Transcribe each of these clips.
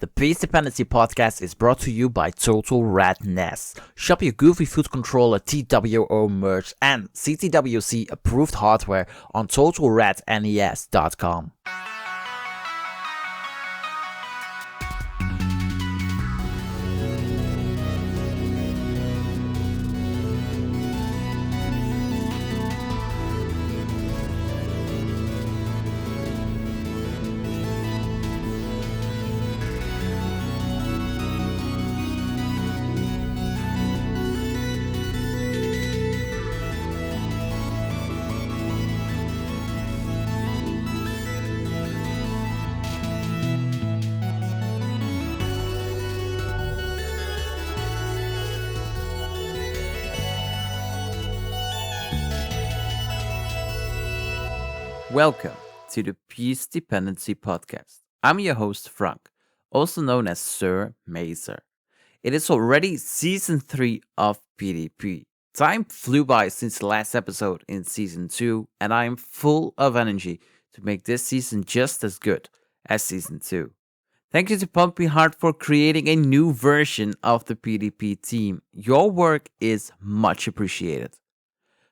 The Piece Dependency podcast is brought to you by Total Red NES. Shop your Goofy Foot Controller TWO merch and CTWC approved hardware on TotalRedNES.com. Welcome to the Piece Dependency podcast. I'm your host Frank, also known as Sir Mazer. It is already season 3 of PDP. Time flew by since the last episode in season 2, and I am full of energy to make this season just as good as season 2. Thank you to Pumpy Heart for creating a new version of the PDP team. Your work is much appreciated.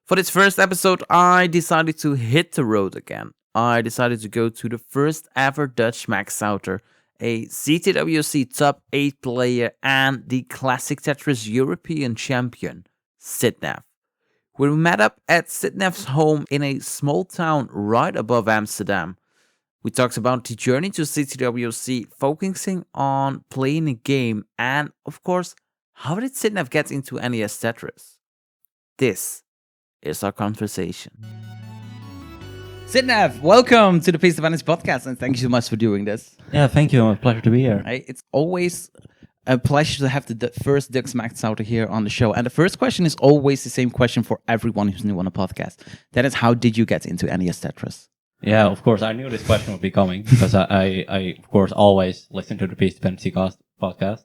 For this first episode, I decided to hit the road again. I decided to go to the first ever Dutch Maxouter, a CTWC top 8 player and the classic Tetris European champion, Sidnev. We met up at Sidnev's home in a small town right above Amsterdam. We talked about the journey to CTWC, focusing on playing a game, and of course, how did Sidnev get into NES Tetris? This is our conversation. Sidnev, welcome to the Piece Dependency podcast, and thank you so much for doing this. Yeah, thank you. A pleasure to be here. It's always a pleasure to have the first Dutch Maxouter here on the show. And the first question is always the same question for everyone who's new on a podcast. That is, how did you get into NES Tetris? Yeah, of course. I knew this question would be coming because I of course, always listen to the Piece Dependency podcast.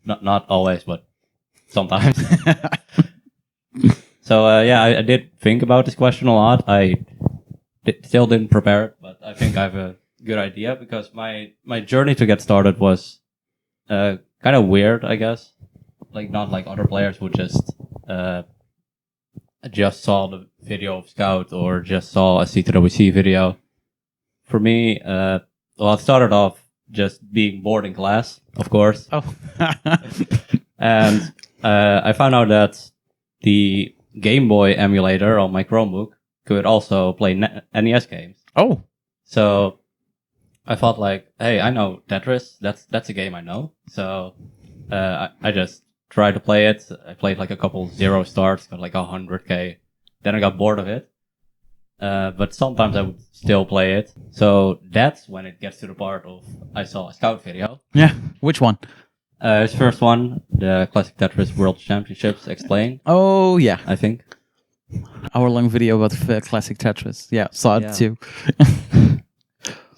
Not always, but sometimes. So, I did think about this question a lot. I still didn't prepare it, but I think I have a good idea because my journey to get started was kind of weird, I guess. Like, not like other players who just saw the video of Scout or just saw a CTWC video. For me, I started off just being bored in class, of course. Oh. And I found out that the Game Boy emulator on my Chromebook could also play NES games. Oh. So I thought like, hey, I know Tetris. That's a game I know. So I just tried to play it. I played like a couple 0 starts, got like 100k. Then I got bored of it. But sometimes I would still play it. So that's when it gets to the part of I saw a Scout video. Yeah. Which one? His first one, the Classic Tetris World Championships Explained. Oh, yeah. I think. Hour-long video about classic Tetris. Yeah, saw it too.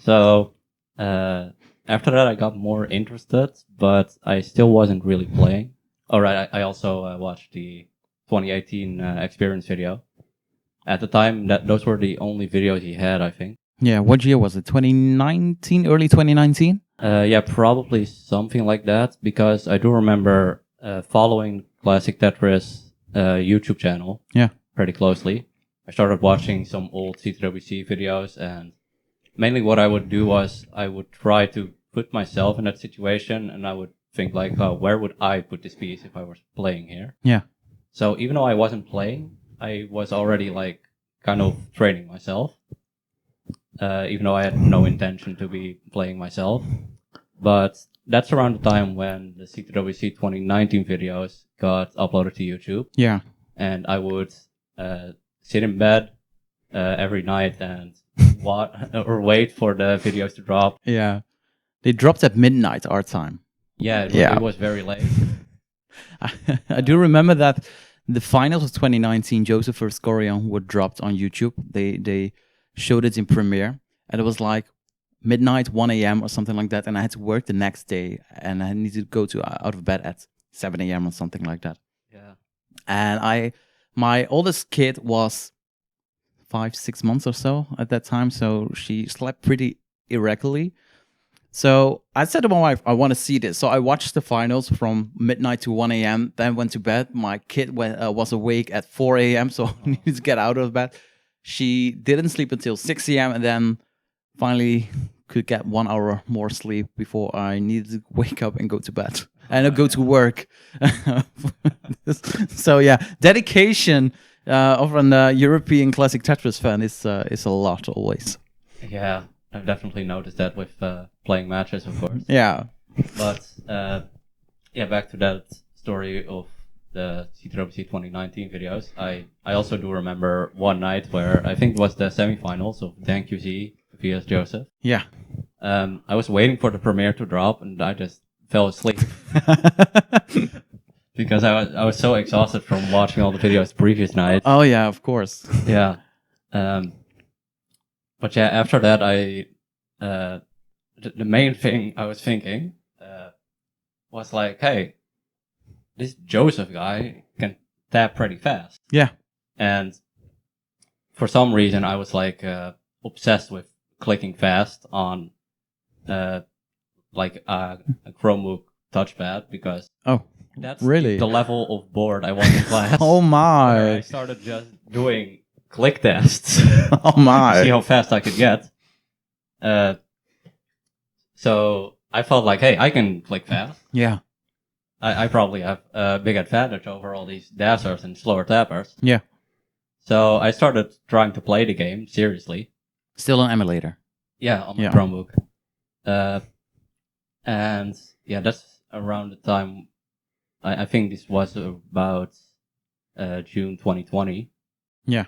So, after that I got more interested, but I still wasn't really playing. Alright, I also watched the 2018 experience video. At the time, those were the only videos he had, I think. Yeah, what year was it? 2019? Early 2019? Yeah, probably something like that, because I do remember following Classic Tetris YouTube channel pretty closely. I started watching some old CTWC videos, and mainly what I would do was I would try to put myself in that situation, and I would think like, where would I put this piece if I was playing here? Yeah. So even though I wasn't playing, I was already like kind of training myself. Even though I had no intention to be playing myself. But that's around the time when the CTWC 2019 videos got uploaded to YouTube. Yeah. And I would sit in bed every night and wait for the videos to drop. Yeah. They dropped at midnight our time. Yeah, it was very late. I do remember that the finals of 2019, Joseph vs. Corian, were dropped on YouTube. They showed it in premiere, and it was like midnight, 1 a.m. or something like that, and I had to work the next day, and I needed to go out of bed at 7 a.m. or something like that. Yeah. And my oldest kid was 5-6 months or so at that time, so she slept pretty irregularly. So I said to my wife, I want to see this. So I watched the finals from midnight to 1 a.m. Then went to bed. My kid was awake at 4 a.m. So I needed to get out of bed. She didn't sleep until 6 a.m. and then finally could get 1 hour more sleep before I needed to wake up and go to bed and go to work. So yeah, dedication of an European classic Tetris fan is a lot always. Yeah, I've definitely noticed that with playing matches, of course. Yeah. But yeah, back to that story of the CTWC 2019 videos. I also do remember one night where I think it was the semifinals of DanQZ vs Joseph. Yeah. I was waiting for the premiere to drop and I just fell asleep because I was so exhausted from watching all the videos the previous night. Oh yeah, of course. Yeah. But yeah, after that, the main thing I was thinking was like, hey, this Joseph guy can tap pretty fast. Yeah. And for some reason, I was like obsessed with clicking fast on like a Chromebook touchpad because that's really the level of board I want in class. Oh my! I started just doing click tests. Oh my! See how fast I could get. So I felt like, hey, I can click fast. Yeah. I probably have a big advantage over all these dancers and slower tappers. Yeah. So I started trying to play the game seriously. Still an emulator. Yeah, on my Chromebook. And yeah, that's around the time. I think this was about June 2020. Yeah.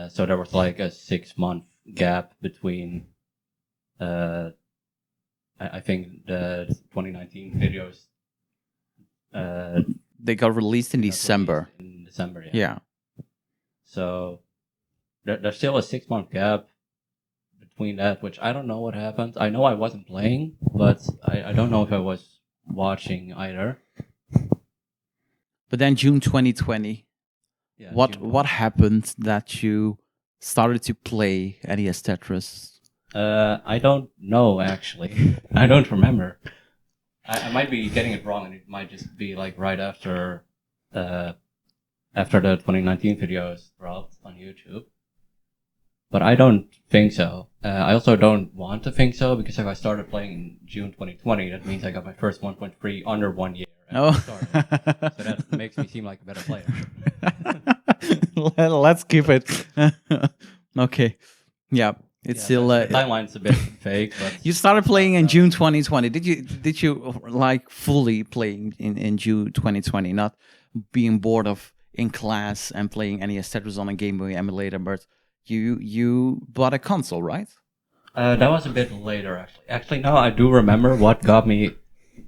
So there was like a 6-month gap between. I think the 2019 videos. They got released in December. In December, yeah. Yeah. So there's still a 6-month gap between that, which I don't know what happened. I know I wasn't playing, but I don't know if I was watching either. But then June 2020, yeah, what happened that you started to play NES Tetris? I don't know actually. I don't remember. I might be getting it wrong, and it might just be like right after the 2019 videos dropped on YouTube. But I don't think so. I also don't want to think so, because if I started playing in June 2020, that means I got my first 1.3 under 1 year. Oh. So that makes me seem like a better player. Let's keep it. Okay. Yeah. It's still the timeline's a bit fake, but you started playing in June 2020. Did you like fully playing in June 2020, not being bored of in class and playing NES Tetris on a Game Boy emulator, but you bought a console, right? That was a bit later, actually. Actually, no, I do remember what got me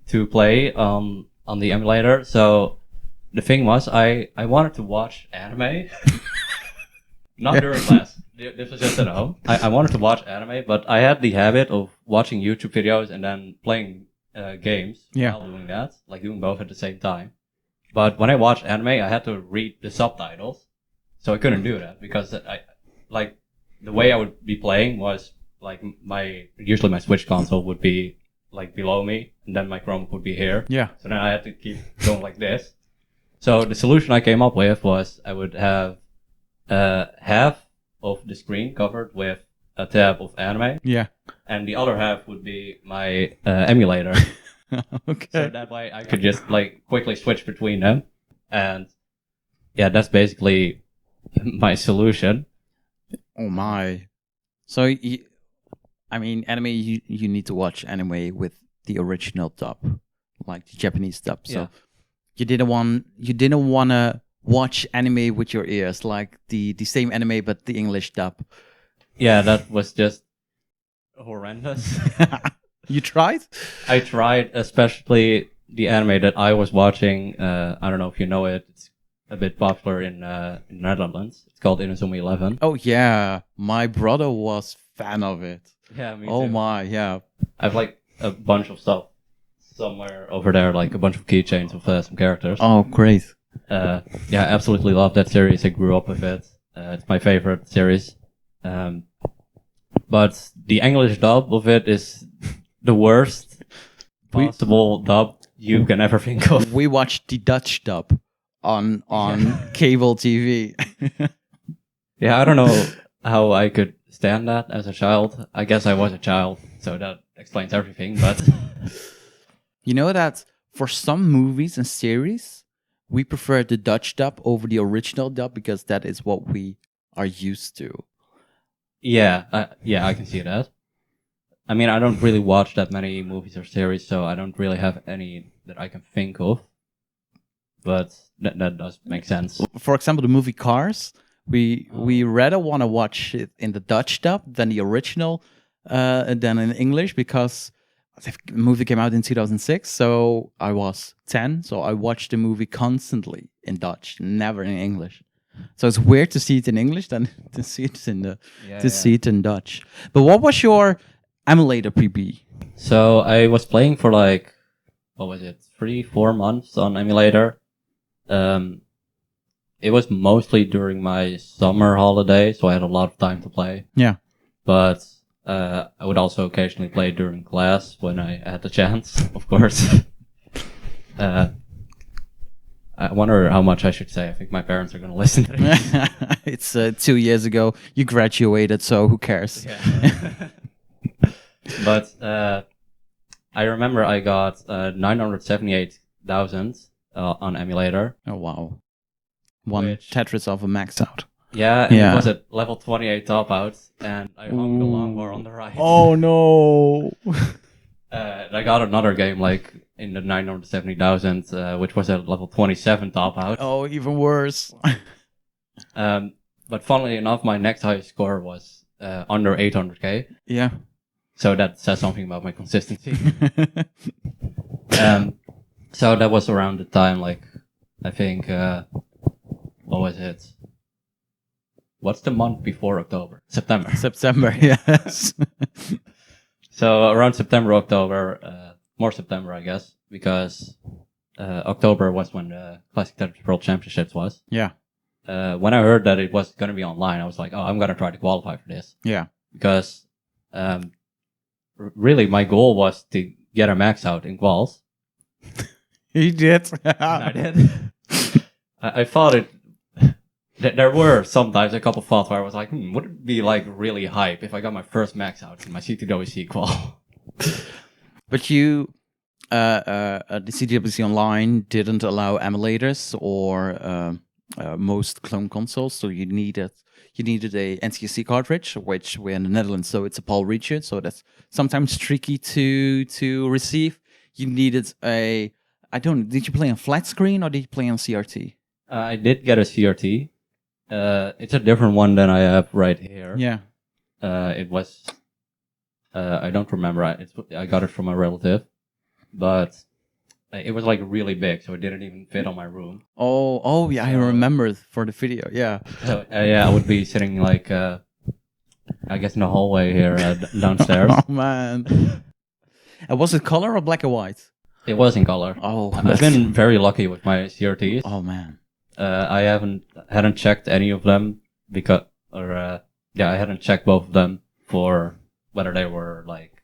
to play on the emulator. So the thing was, I wanted to watch anime, not during class. This was just at home. I wanted to watch anime, but I had the habit of watching YouTube videos and then playing games while doing that, like doing both at the same time. But when I watched anime, I had to read the subtitles, so I couldn't do that because like the way I would be playing was like usually my Switch console would be like below me, and then my Chromebook would be here. Yeah. So then I had to keep going like this. So the solution I came up with was I would have half of the screen covered with a tab of anime. Yeah. And the other half would be my emulator. Okay. So that way I could just like quickly switch between them. And yeah, that's basically my solution. Oh my. So, I mean, anime, you need to watch anime with the original dub, like the Japanese dub. So you didn't want to watch anime with your ears, like the same anime but the English dub. Yeah, that was just horrendous. You tried? I tried, especially the anime that I was watching. I don't know if you know it. It's a bit popular in the Netherlands. It's called Inazuma 11. Oh yeah, my brother was fan of it. Yeah, me too. Oh my, yeah. I have like a bunch of stuff somewhere over there, like a bunch of keychains of some characters. Oh, great. Yeah, I absolutely love that series. I grew up with it. It's my favorite series. But the English dub of it is the worst possible dub you can ever think of. We watched the Dutch dub on cable TV. Yeah, I don't know how I could stand that as a child. I guess I was a child, so that explains everything. But you know that for some movies and series, we prefer the Dutch dub over the original dub because that is what we are used to. yeah, I can see that. I mean, I don't really watch that many movies or series, so I don't really have any that I can think of. But that does make sense. For example, the movie Cars, we rather want to watch it in the Dutch dub than the original, than in English, because the movie came out in 2006, so I was 10, so I watched the movie constantly in Dutch, never in English. So it's weird to see it in English than to see it see it in Dutch. But what was your emulator PB? So I was playing for like, what was it, 3-4 months on emulator. It was mostly during my summer holiday, so I had a lot of time to play. Yeah. But I would also occasionally play during class when I had the chance, of course. I wonder how much I should say. I think my parents are going to listen to this. It's 2 years ago. You graduated, so who cares? Yeah. But I remember I got 978,000 on emulator. Oh, wow. One Tetris of a Maxout. Yeah, and it was at level 28 top out, and I hung the lawnmower on the right. Oh, no. And I got another game like in the 970,000, which was at level 27 top out. Oh, even worse. But funnily enough, my next highest score was under 800k. Yeah. So that says something about my consistency. So that was around the time, like, I think, what was it? What's the month before October? September. September, yes. So around September, October, more September, I guess, because October was when the Classic Tetris World Championships was. Yeah. When I heard that it was going to be online, I was like, oh, I'm going to try to qualify for this. Yeah. Because really my goal was to get a Maxout in quals. He did. I did. I thought it... There were sometimes a couple thoughts where I was like, would it be like really hype if I got my first Maxout in my CTWC qual? But you, the CTWC Online didn't allow emulators or most clone consoles, so you needed a NTSC cartridge, which we're in the Netherlands, so it's a PAL region, so that's sometimes tricky to receive. You needed did you play on flat screen or did you play on CRT? I did get a CRT. It's a different one than I have right here. Yeah. It was, I don't remember. I got it from a relative, but it was like really big, so it didn't even fit on my room. Oh yeah, I remember for the video. Yeah. So yeah, I would be sitting like, I guess in the hallway here downstairs. Oh man. Was it color or black and white? It was in color. Oh, I've been very lucky with my CRTs. Oh man. I hadn't checked any of them I hadn't checked both of them for whether they were like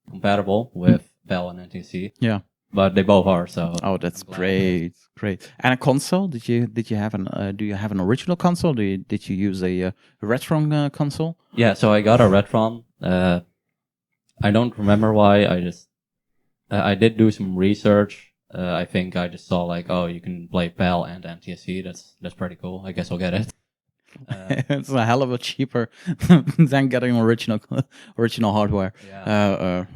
compatible with Bell and NTC. Yeah. But they both are, so. Oh, that's great. And a console? Did you have do you have an original console? Did you use a Retron console? Yeah, so I got a Retron. I don't remember why. I did do some research. I think I just saw like, oh, you can play PAL and NTSC. That's pretty cool. I guess I'll get it. It's a hell of a cheaper than getting original hardware. Yeah.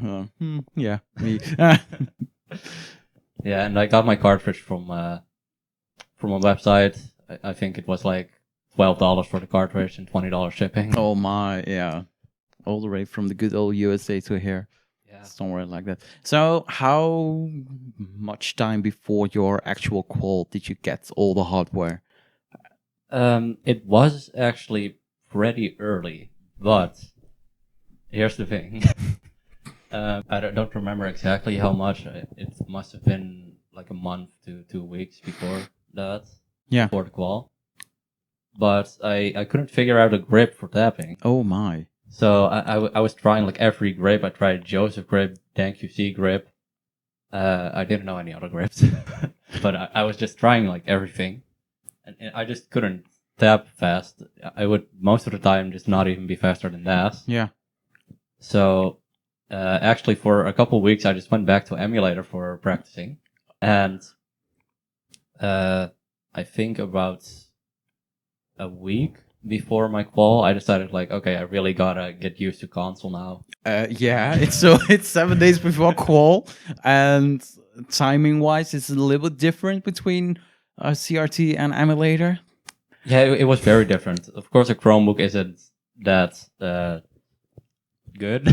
Yeah. Me. Yeah, and I got my cartridge from a website. I think it was like $12 for the cartridge and $20 shipping. Oh my, yeah. All the way from the good old USA to here. Yeah. Somewhere like that. So how much time before your actual qual did you get all the hardware? It was actually pretty early, but here's the thing. I don't remember exactly how much. It must have been like a month to 2 weeks before that. Yeah. Before the qual. But I couldn't figure out a grip for tapping. Oh my. So I was trying like every grip. I tried Joseph grip, Dan QC grip. I didn't know any other grips, but I was just trying like everything, and I just couldn't tap fast. I would most of the time just not even be faster than that. Yeah. So actually, for a couple of weeks, I just went back to emulator for practicing, and I think about a week before my qual, I decided like, okay, I really gotta get used to console now. Yeah, it's 7 days before qual, and timing wise, it's a little bit different between CRT and emulator. Yeah, it was very different. Of course, a Chromebook isn't that good.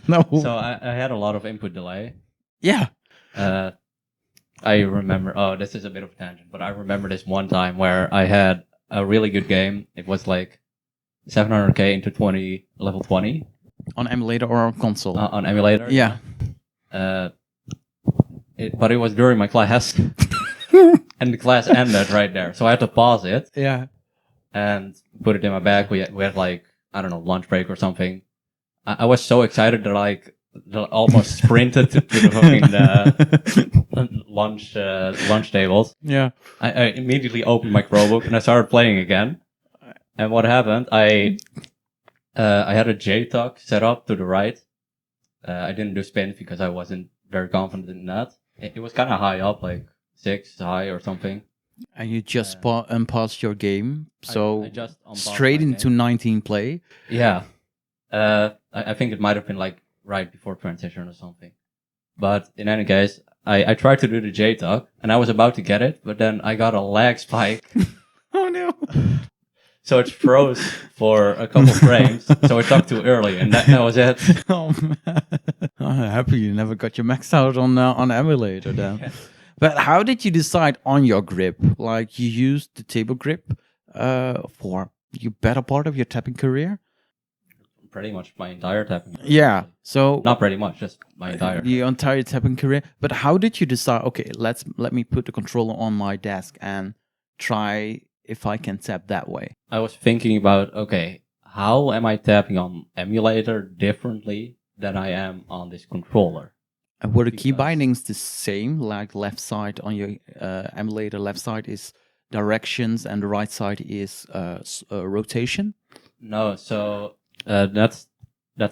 No. So I had a lot of input delay. Yeah. I remember. Oh, this is a bit of a tangent, but I remember this one time where I had a really good game. It was like 700k into level 20 on emulator or on console. On emulator. Yeah. But it was during my class, and the class ended right there, so I had to pause it. Yeah. And put it in my bag. We had like, I don't know, lunch break or something. I was so excited that I almost sprinted to the fucking lunch tables. Yeah. I immediately opened my Chromebook and I started playing again. And what happened? I had a JTOC set up to the right. I didn't do spin because I wasn't very confident in that. It was kind of high up, like 6 high or something. And you just unpaused your game, so I just straight into game. 19 play. Yeah. I think it might have been like right before transition or something. But in any case, I tried to do the JTOC and I was about to get it, but then I got a lag spike. Oh no. So it froze for a couple frames, so it took too early, and that was it. Oh man. I'm happy you never got your Maxout on emulator then. Yeah. But how did you decide on your grip? Like, you used the table grip for your better part of your tapping career? Pretty much my entire tapping career. Yeah, so... Not pretty much, just my entire tapping career. But how did you decide, okay, let me put the controller on my desk and try if I can tap that way? I was thinking about, okay, how am I tapping on emulator differently than I am on this controller? And were the key bindings the same? Like left side on your emulator, left side is directions and the right side is rotation? No, so that's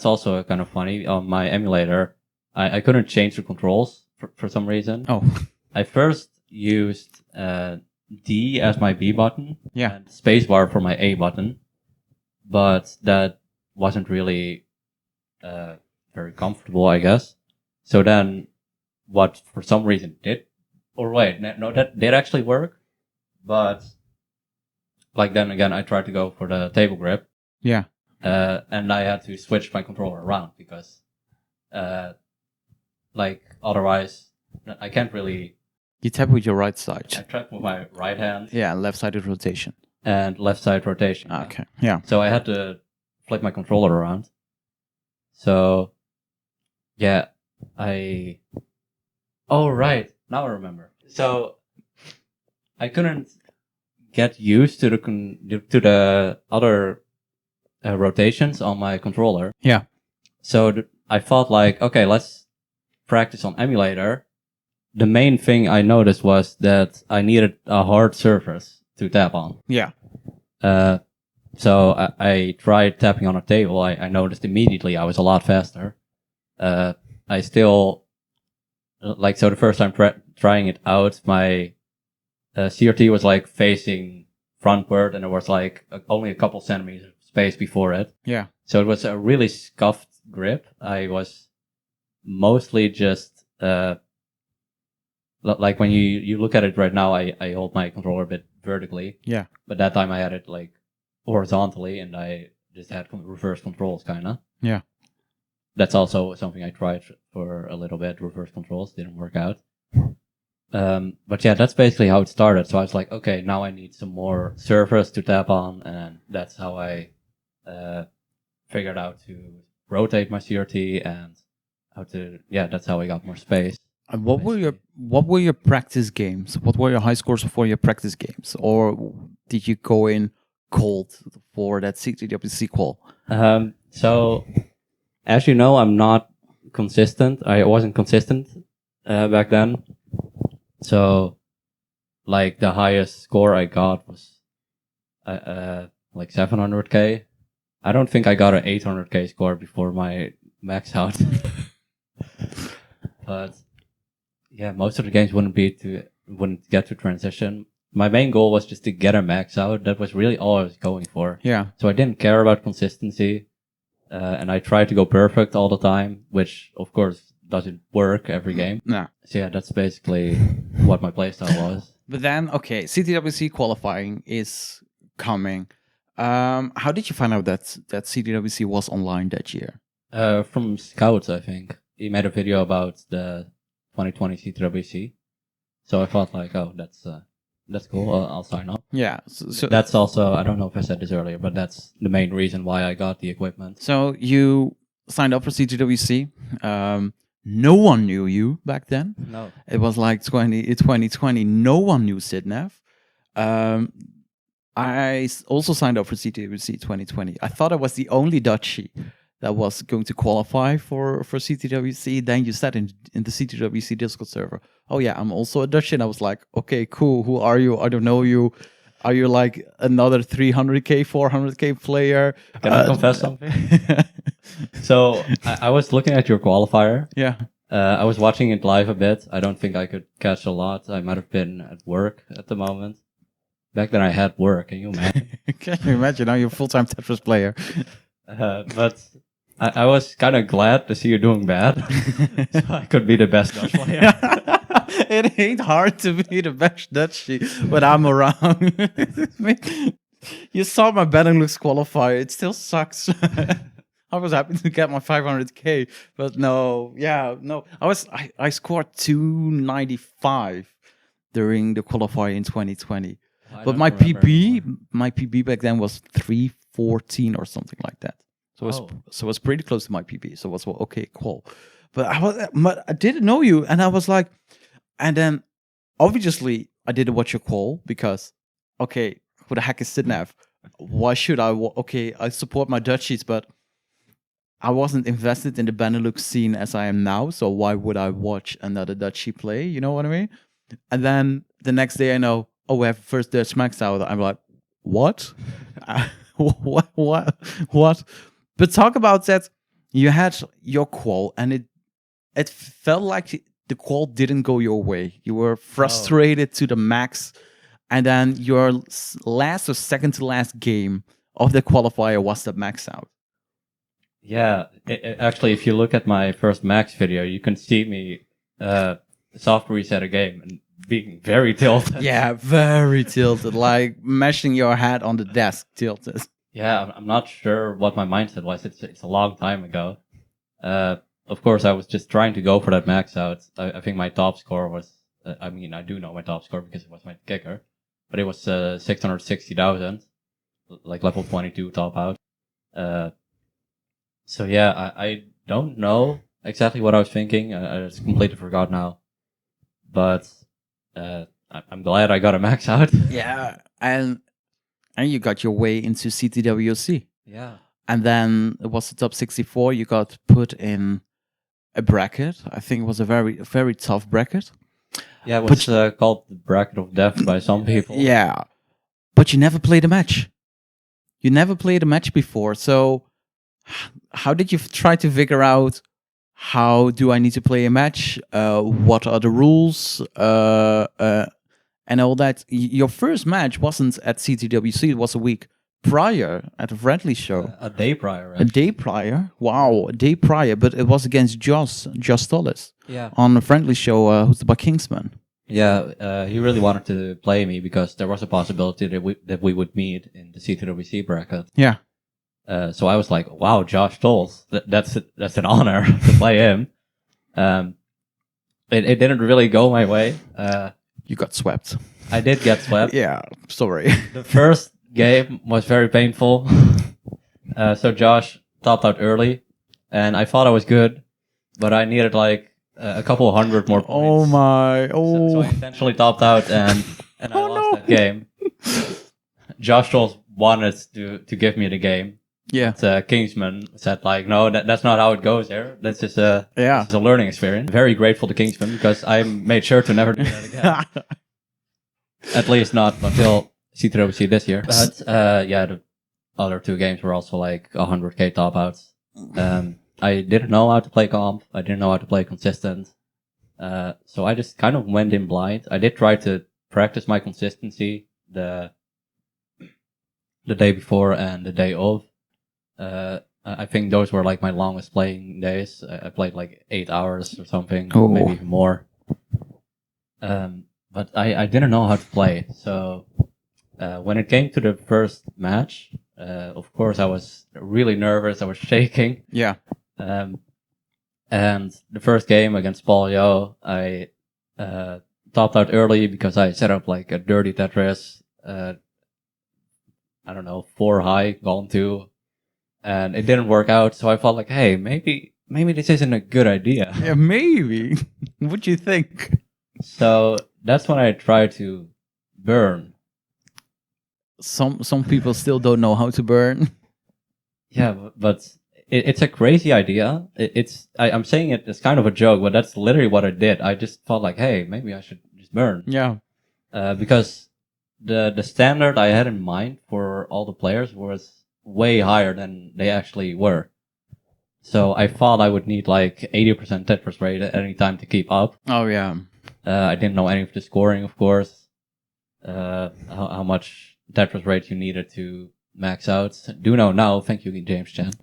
also kind of funny. On my emulator, I couldn't change the controls for some reason. Oh. I first used D as my B button. Yeah. And spacebar for my A button. But that wasn't really very comfortable, I guess. So then, what for some reason did, or wait, no, that did actually work, but like then again, I tried to go for the table grip. Yeah. And I had to switch my controller around because, like otherwise, I can't really. You tap with your right side. I tap with my right hand. Yeah, left sided rotation. And left side rotation. Okay. Yeah. So I had to flip my controller around. So, yeah. Oh, right. Now I remember. So I couldn't get used to the other rotations on my controller. Yeah. So I thought like, okay, let's practice on emulator. The main thing I noticed was that I needed a hard surface to tap on. Yeah. So I tried tapping on a table. I noticed immediately I was a lot faster. I still, like, so the first time trying it out, my CRT was like facing frontward and there was like only a couple centimeters of space before it. Yeah. So it was a really scuffed grip. I was mostly just, like when you look at it right now, I hold my controller a bit vertically. Yeah. But that time I had it like horizontally and I just had reverse controls kind of. Yeah. That's also something I tried for a little bit. Reverse controls didn't work out. But yeah, that's basically how it started. So I was like, okay, now I need some more surface to tap on. And that's how I figured out to rotate my CRT and how to, that's how I got more space. And what were your practice games? What were your high scores for your practice games? Or did you go in cold for that CTWC qual? So, as you know, I'm not consistent. I wasn't consistent back then. So, like the highest score I got was like 700k. I don't think I got an 800k score before my max out. But yeah, most of the games wouldn't get to transition. My main goal was just to get a max out. That was really all I was going for. Yeah. So I didn't care about consistency. And I tried to go perfect all the time, which of course doesn't work every game. No. So yeah, that's basically what my playstyle was. But then, okay, CTWC qualifying is coming. How did you find out that CTWC was online that year? From Scouts, I think. He made a video about the 2020 CTWC. So I thought like, oh, that's cool. I'll sign up. Yeah. So that's also, I don't know if I said this earlier, but that's the main reason why I got the equipment. So you signed up for CTWC. No one knew you back then. No. It was like 2020. No one knew Sidnev. I also signed up for CTWC 2020. I thought I was the only Dutchie that was going to qualify for CTWC. Then you said in the CTWC Discord server, oh yeah, I'm also a Dutchie. And I was like, okay, cool. Who are you? I don't know you. Are you like another 300k, 400k player? Can I confess something? So I was looking at your qualifier. Yeah. I was watching it live a bit. I don't think I could catch a lot. I might have been at work at the moment. Back then I had work. Can you imagine? Can you imagine? Now you're a full-time Tetris player. But I was kind of glad to see you doing bad. So I could be the best Dutch player. It ain't hard to be the best Dutchie when I'm around. You saw my Benelux qualifier. It still sucks. I was happy to get my 500k, but no. I scored 295 during the qualifier in 2020. But my PB back then was 314 or something like that. So it was pretty close to my PB. So it was okay, cool. But I didn't know you, and I was like, and then obviously I didn't watch your call because, okay, who the heck is Sidnev? Why should I? Okay, I support my Dutchies, but I wasn't invested in the Benelux scene as I am now. So why would I watch another Dutchie play? You know what I mean? And then the next day I know, oh, we have first Dutch Maxouter. I'm like, what? What? But talk about that. You had your qual, and it felt like the qual didn't go your way. You were frustrated to the max, and then your last or second to last game of the qualifier was the Maxout. Yeah, actually, if you look at my first max video, you can see me soft reset a game and being very tilted. Yeah, very tilted, like mashing your head on the desk, tilted. Yeah, I'm not sure what my mindset was. It's a long time ago. Of course, I was just trying to go for that max out. I think my top score was, I do know my top score because it was my kicker, but it was 660,000, like level 22 top out. So yeah, I don't know exactly what I was thinking. I just completely forgot now. But I'm glad I got a max out. Yeah, and you got your way into CTWC. Yeah. And then it was the top 64. You got put in a bracket. I think it was a very, very tough bracket. Yeah, it was called the bracket of death by some people. Yeah. But you never played a match. You never played a match before. So how did you try to figure out how do I need to play a match? What are the rules? And all that. Your first match wasn't at CTWC. It was a week prior at a friendly show. A day prior. Actually. A day prior. Wow, a day prior. But it was against Josh Tollis. Yeah. On a friendly show hosted by Kingsman. Yeah, he really wanted to play me because there was a possibility that we would meet in the CTWC bracket. Yeah. So I was like, wow, Josh Tolls, that's an honor to play him. It didn't really go my way. You got swept. I did get swept. Yeah, sorry. The first game was very painful. So Josh topped out early, and I thought I was good, but I needed like a couple hundred more points. Oh my! Oh. So I intentionally topped out, and I lost that game. Josh Tolls wanted to give me the game. Yeah. But Kingsman said like, no, that's not how it goes there. That's just a learning experience. Very grateful to Kingsman because I made sure to never do that again. At least not until CTWC this year. But the other 2 games were also like 100k top outs. I didn't know how to play comp. I didn't know how to play consistent. So I just kind of went in blind. I did try to practice my consistency the day before and the day of. I think those were like my longest playing days. I played like 8 hours or something, maybe even more. But I didn't know how to play. So when it came to the first match, of course I was really nervous. I was shaking. Yeah. And the first game against Paul Yo, I topped out early because I set up like a dirty Tetris. I don't know, 4 high, gone 2. And it didn't work out, so I felt like, hey, maybe this isn't a good idea. Yeah, maybe. What do you think? So that's when I tried to burn. Some people still don't know how to burn. Yeah, but it's a crazy idea. I'm saying it as kind of a joke, but that's literally what I did. I just felt like, hey, maybe I should just burn. Yeah. Because the standard I had in mind for all the players was way higher than they actually were. So I thought I would need like 80% Tetris rate at any time to keep up. Oh yeah. I didn't know any of the scoring, of course. How much Tetris rate you needed to max out. Do know now. Thank you, James Chan.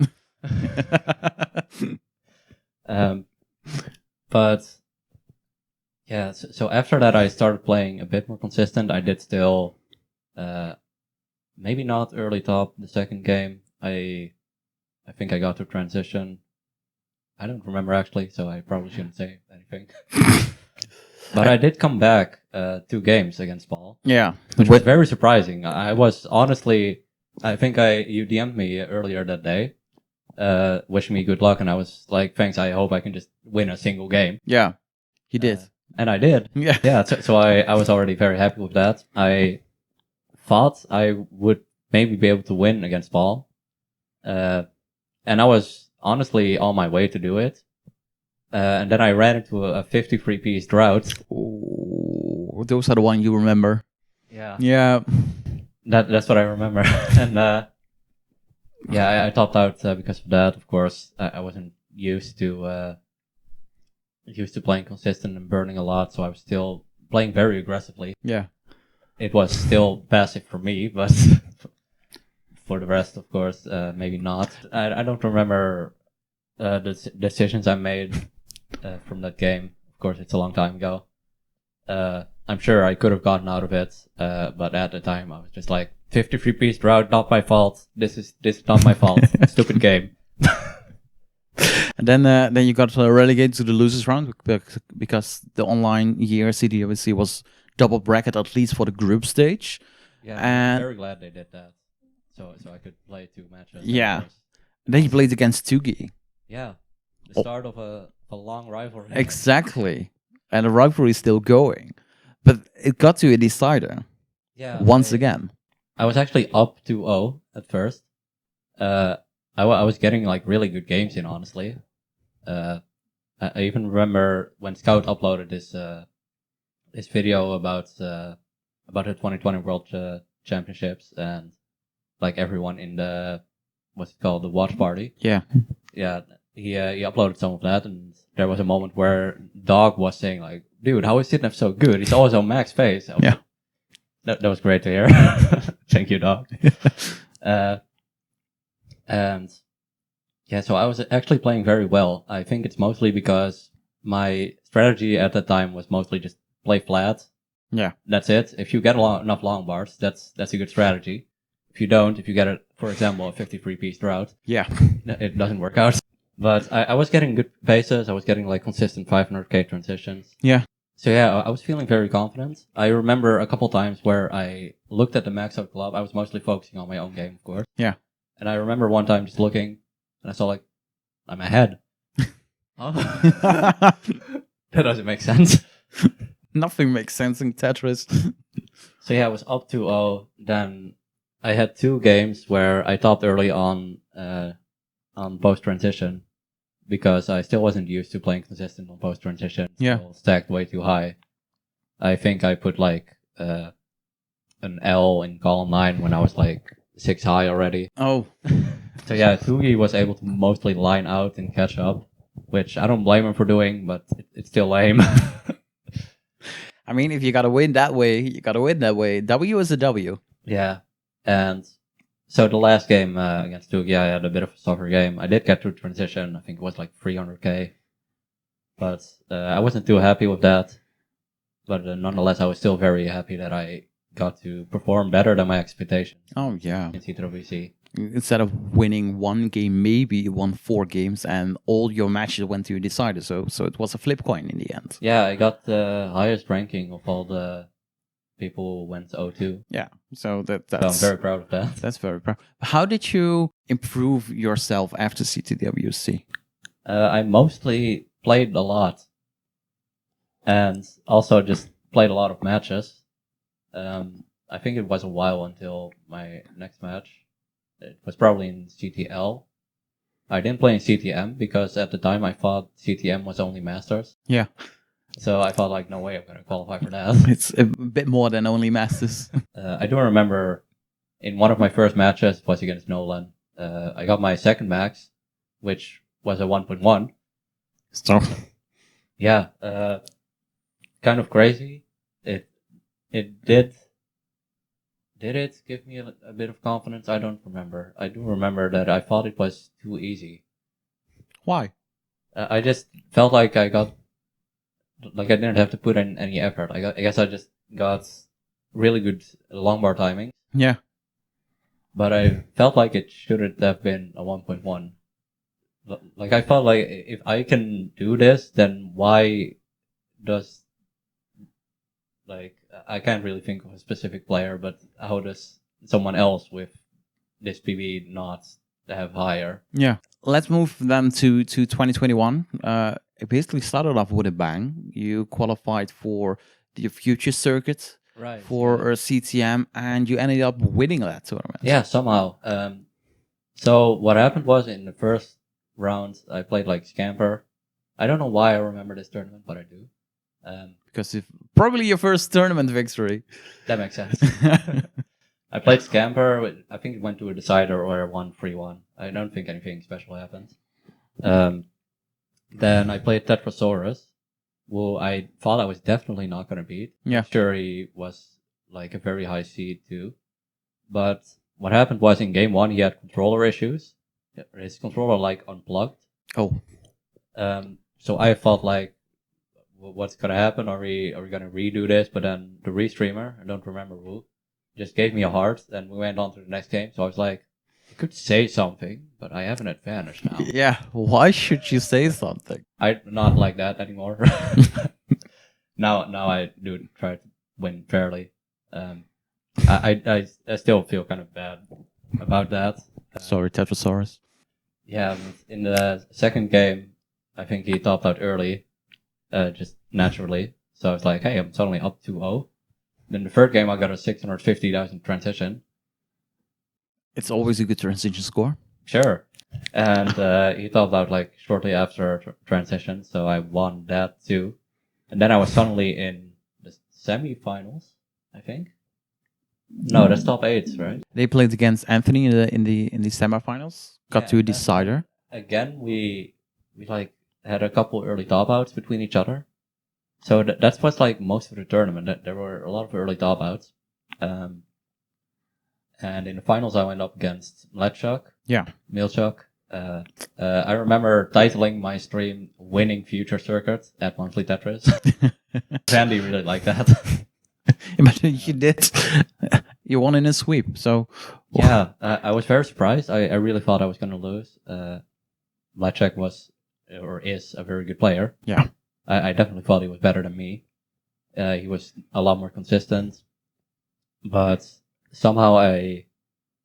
But yeah, so after that I started playing a bit more consistent. I did still maybe not early top the second game. I think I got to transition. I don't remember actually, so I probably shouldn't say anything. But I did come back 2 games against Paul. Yeah. Which was very surprising. I was honestly, I think you DM'd me earlier that day, wishing me good luck, and I was like, thanks, I hope I can just win a single game. Yeah. He did. And I did. Yeah. Yeah, so I was already very happy with that. I thought I would maybe be able to win against Paul. And I was honestly on my way to do it. And then I ran into a 53-piece drought. Oh, those are the one you remember. Yeah. Yeah. That's what I remember. And I topped out because of that. Of course, I wasn't used to playing consistent and burning a lot, so I was still playing very aggressively. Yeah. It was still passive for me, but for the rest, of course, maybe not. I don't remember the decisions I made from that game. Of course, it's a long time ago. I'm sure I could have gotten out of it, but at the time I was just like, 53-piece drought, not my fault. This is not my fault. Stupid game. And then you got relegated to the losers round because the online year CTWC was double bracket, at least for the group stage. Yeah, and I'm very glad they did that. So I could play 2 matches. Yeah. And then you played against Tugi. Yeah. The start of a long rivalry. Exactly. And the rivalry is still going. But it got to a decider. Yeah. Once again. I was actually up 2-0 at first. I was getting like really good games in, honestly. I even remember when Scout uploaded this video about the 2020 World Championships, and like everyone in the what's it called, the watch party. Yeah. Yeah. He uploaded some of that, and there was a moment where Dog was saying like, "Dude, how is Sidnev so good? He's always on max phase." Yeah. That was great to hear. Thank you, Dog. And yeah, so I was actually playing very well. I think it's mostly because my strategy at that time was mostly just play flat. Yeah. That's it. If you get enough long bars, that's a good strategy. If you don't, if you get, for example, a 53-piece drought, yeah, it doesn't work out. But I was getting good paces. I was getting like consistent 500k transitions. Yeah. So yeah, I was feeling very confident. I remember a couple times where I looked at the Maxout club. I was mostly focusing on my own game, of course. Yeah. And I remember one time just looking, and I saw like, I'm ahead. Oh. That doesn't make sense. Nothing makes sense in Tetris. So yeah, I was up 2-0. Then I had 2 games where I topped early on on post transition because I still wasn't used to playing consistent on post transition. Yeah. Still stacked way too high. I think I put like an L in column 9 when I was like 6 high already. Oh. So yeah, Tugi was able to mostly line out and catch up, which I don't blame him for doing, but it's still lame. I mean, if you gotta win that way, you gotta win that way. W is a W. Yeah, and so the last game against Tugi, I had a bit of a softer game. I did get through transition. I think it was like 300k, but I wasn't too happy with that. But nonetheless, I was still very happy that I got to perform better than my expectations. Oh yeah. In CTWC. Instead of winning one game, maybe you won 4 games, and all your matches went to your decider. So it was a flip coin in the end. Yeah, I got the highest ranking of all the people who went 0-2. Yeah, so that's. So I'm very proud of that. That's very proud. How did you improve yourself after CTWC? I mostly played a lot, and also just played a lot of matches. I think it was a while until my next match. It was probably in CTL. I didn't play in CTM because at the time I thought CTM was only Masters. Yeah. So I thought like, no way I'm going to qualify for that. It's a bit more than only Masters. I do remember in one of my first matches was against Nolan. I got my second max, which was a 1.1. So. Yeah. Kind of crazy. It did it give me a bit of confidence? I don't remember. I do remember that I thought it was too easy. Why? I just felt like I didn't have to put in any effort. I guess I just got really good longbar timing. Yeah. But I felt like it shouldn't have been a 1.1. Like I felt like if I can do this, then why does I can't really think of a specific player, but how does someone else with this PB not have higher? Yeah. Let's move then to 2021. It basically started off with a bang. You qualified for the future circuit, right? For CTM, and you ended up winning that tournament. Yeah, somehow. So what happened was in the first round, I played like Scamper. I don't know why I remember this tournament, but I do. Because it's probably your first tournament victory. That makes sense. I played Scamper. I think it went to a decider or I won 3-1. I don't think anything special happened. Then I played Tetrasaurus, who I thought I was definitely not going to beat. Yeah. Sure, he was like a very high seed too. But what happened was in game 1, he had controller issues. His controller like unplugged. Oh. So I felt like, what's gonna happen? Are we gonna redo this? But then the restreamer, I don't remember who, just gave me a heart, and we went on to the next game. So I was like, I could say something, but I have an advantage now. Yeah, why should you say something? I'm not like that anymore. now I do try to win fairly. I still feel kind of bad about that. Sorry, Tetrasaurus. Yeah, in the second game, I think he topped out early. Just naturally. So I was like, hey, I'm suddenly up 2-0. Then the third game, I got a 650,000 transition. It's always a good transition score. Sure. And he topped out like shortly after transition, so I won that too. And then I was suddenly in the semi-finals, I think. No, that's top 8, right? They played against Anthony in the semifinals. Got to a decider. Again, we like had a couple early top outs between each other. So that's what's like most of the tournament. There were a lot of early top outs. And in the finals, I went up against Mletchuk. Yeah. Milchuk. I remember titling my stream Winning Future Circuit at Monthly Tetris. Sandy really liked that. Imagine you did. You won in a sweep. So yeah, I was very surprised. I really thought I was going to lose. Mletchuk was or is a very good player. Yeah. I definitely thought he was better than me. He was a lot more consistent. But somehow I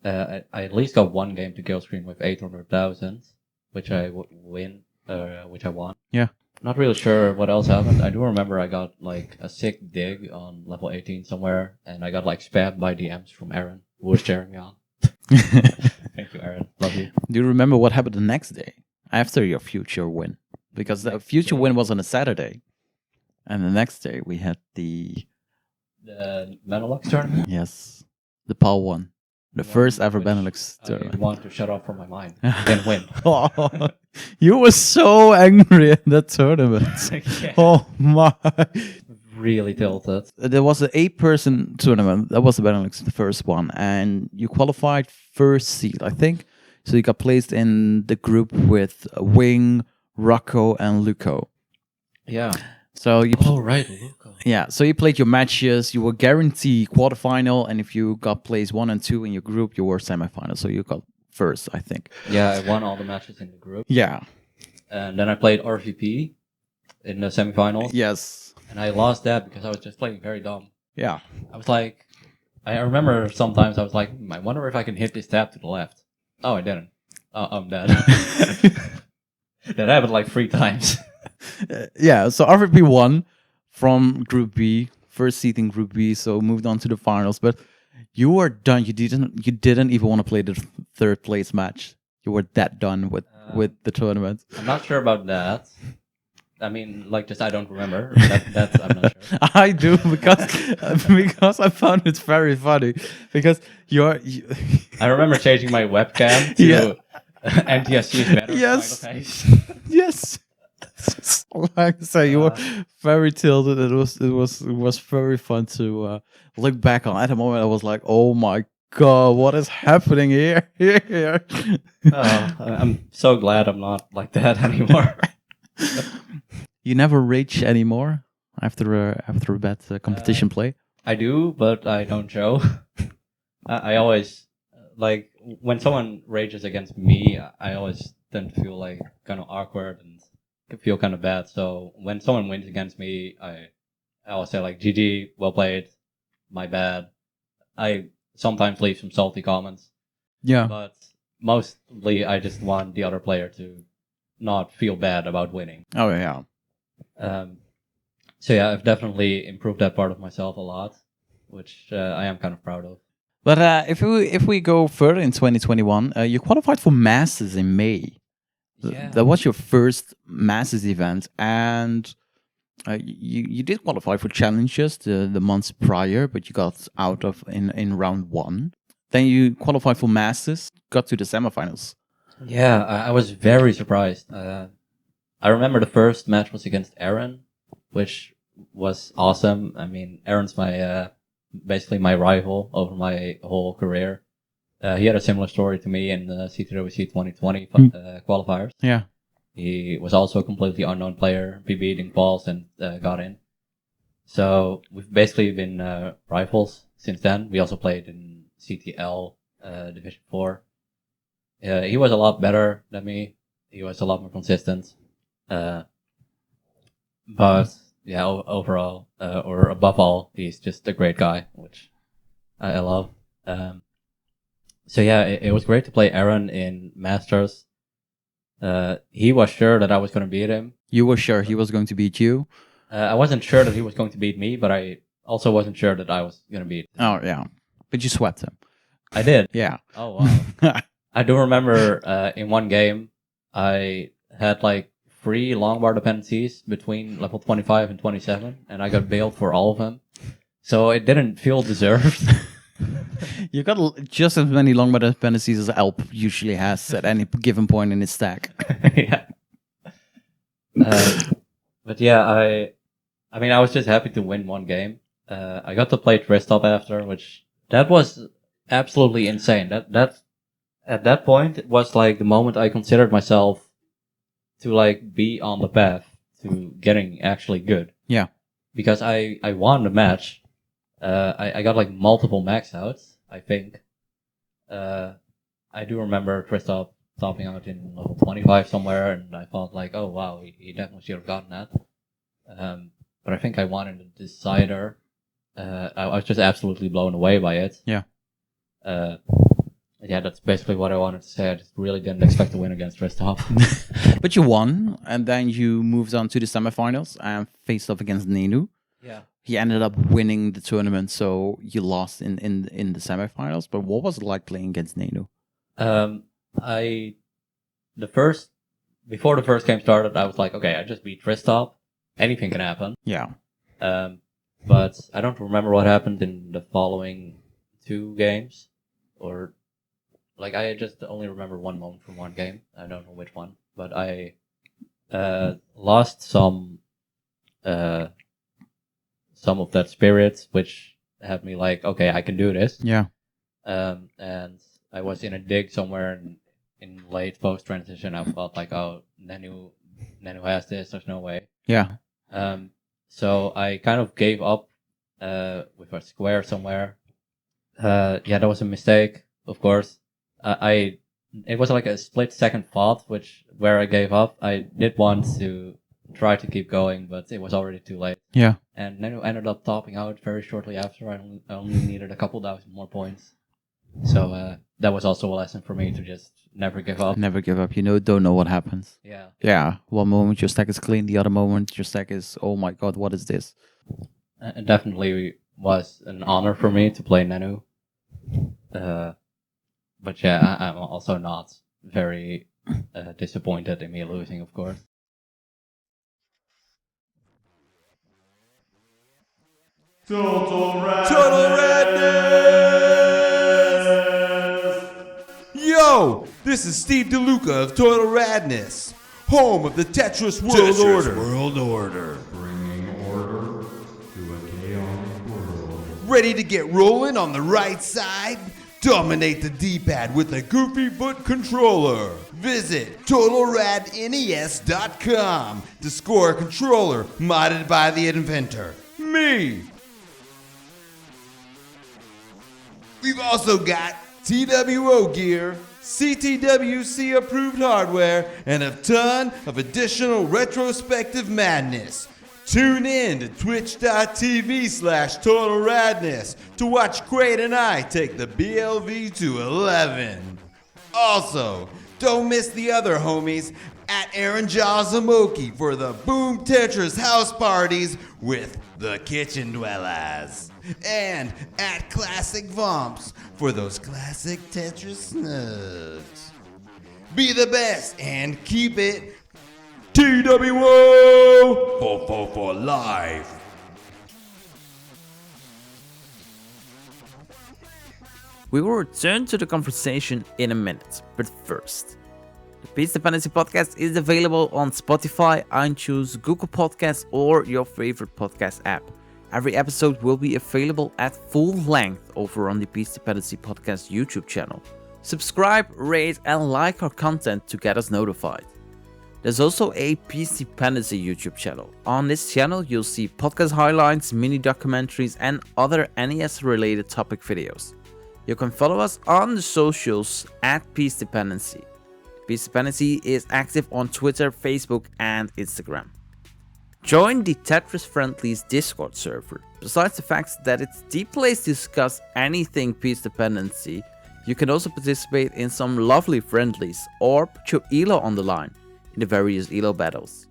at least got one game to kill screen with 800,000, which I which I won. Yeah. Not really sure what else happened. I do remember I got like a sick dig on level 18 somewhere, and I got like spammed by DMs from Aaron, who was cheering me on. Thank you, Aaron. Love you. Do you remember what happened the next day after your future win? Because the future win was on a Saturday. And the next day we had the Benelux tournament? Yes. The PAL one. The first ever Benelux tournament. I want to shut off from my mind. Then win. Oh, you were so angry at that tournament. Yeah. Oh my. Really tilted. There was an 8-person tournament. That was the Benelux, the first one. And you qualified first seed, I think. So you got placed in the group with Wing, Rocco, and Luco. Yeah. So you right, Luco. Yeah, so you played your matches. You were guaranteed quarterfinal, and if you got placed 1 and 2 in your group, you were semifinal. So you got first, I think. Yeah, I won all the matches in the group. Yeah. And then I played RVP in the semifinals. Yes. And I lost that because I was just playing very dumb. Yeah. I was like, I remember sometimes I was like, I wonder if I can hit this tab to the left. Oh, I didn't. Oh, I'm dead. That happened like 3 times. Yeah, so RVP won from Group B, first seed in Group B, so moved on to the finals. But you were done. You didn't even want to play the third place match. You were that done with the tournament. I'm not sure about that. I mean, like, just I don't remember. That's I'm not sure. I do because I found it very funny because I remember changing my webcam to NTSC's better. Yes. Yes. Like I say, you were very tilted. It was very fun to look back on. At the moment, I was like, "Oh my god, what is happening here?" I'm so glad I'm not like that anymore. You never rage anymore after a bad competition play. I do, but I don't show. I always like when someone rages against me. I always tend to feel like kind of awkward and feel kind of bad. So when someone wins against me, I always say like, "GG, well played, my bad." I sometimes leave some salty comments. Yeah, but mostly I just want the other player to not feel bad about winning. Oh yeah. So yeah, I've definitely improved that part of myself a lot, which I am kind of proud of. But if we go further in 2021, you qualified for Masters in May. Yeah. That was your first Masters event, and you did qualify for challenges the months prior, but you got out of in round 1. Then you qualified for Masters, got to the semifinals. Yeah, I was very surprised. I remember the first match was against Aaron, which was awesome. I mean, Aaron's my basically my rival over my whole career. He had a similar story to me in the CTWC 2020 qualifiers. Yeah. He was also a completely unknown player, PB'd in quals and got in. So we've basically been rivals since then. We also played in CTL Division 4. He was a lot better than me. He was a lot more consistent. But yeah, overall, or above all, he's just a great guy, which I love. So yeah, it was great to play Aaron in Masters. He was sure that I was going to beat him. You were sure he was going to beat you? I wasn't sure that he was going to beat me, but I also wasn't sure that I was going to beat him. Oh yeah, but you swept him. I did. Yeah. Oh wow. I do remember in one game, I had like 3 long bar dependencies between level 25 and 27, and I got bailed for all of them. So it didn't feel deserved. You got just as many long bar dependencies as Alp usually has at any given point in his stack. Yeah. But yeah, I mean, I was just happy to win one game. I got to play Tristop after, that was absolutely insane. That at that point, it was like the moment I considered myself to like be on the path to getting actually good. Yeah. Because I won the match. I got like multiple Maxouts, I think. I do remember Tristop topping out in level 25 somewhere, and I thought like, oh wow, he definitely should have gotten that. But I think I won in the decider. I was just absolutely blown away by it. Yeah. Yeah, that's basically what I wanted to say. I just really didn't expect to win against Tristop. But you won, and then you moved on to the semifinals and faced off against Nenu. Yeah. He ended up winning the tournament, so you lost in the semifinals. But what was it like playing against Nenu? Before the first game started, I was like, okay, I just beat Tristop. Anything can happen. Yeah. But I don't remember what happened in the following 2 games, or like I just only remember one moment from one game. I don't know which one, but I lost some of that spirit, which had me like, okay, I can do this. Yeah. And I was in a dig somewhere in late post transition. I felt like, oh, Nenu has this. There's no way. Yeah. So I kind of gave up with a square somewhere. That was a mistake, of course. It was like a split second thought, where I gave up. I did want to try to keep going, but it was already too late. Yeah. And Nenu ended up topping out very shortly after. I only needed a couple thousand more points. So that was also a lesson for me to just never give up. Never give up. Don't know what happens. Yeah. Yeah. One moment your stack is clean, the other moment your stack is, oh my god, what is this? It definitely was an honor for me to play Nenu. But yeah, I'm also not very disappointed in me losing, of course. Total Radness! Yo, this is Steve DeLuca of Total Radness, home of the Tetris World Order. Bringing order to a chaotic world. Ready to get rolling on the right side? Dominate the D-pad with a goofy foot controller. Visit TotalRadNES.com to score a controller modded by the inventor, me. We've also got TWO gear, CTWC approved hardware, and a ton of additional retrospective madness. Tune in to twitch.tv/TotalRadness to watch Quaid and I take the BLV to 11. Also, don't miss the other homies at Aaron Jazamoki for the Boom Tetris house parties with the Kitchen Dwellers. And at Classic Vomps for those classic Tetris snugs. Be the best and keep it TWO for life. We will return to the conversation in a minute, but first, the Piece Dependency podcast is available on Spotify, iTunes, Google Podcasts, or your favorite podcast app. Every episode will be available at full length over on the Piece Dependency podcast YouTube channel. Subscribe, rate, and like our content to get us notified. There's also a Piece Dependency YouTube channel. On this channel, you'll see podcast highlights, mini documentaries, and other NES-related topic videos. You can follow us on the socials at Piece Dependency. Piece Dependency is active on Twitter, Facebook, and Instagram. Join the Tetris Friendlies Discord server. Besides the fact that it's the place to discuss anything Piece Dependency, you can also participate in some lovely friendlies or put your ELO on the line in the various ELO battles.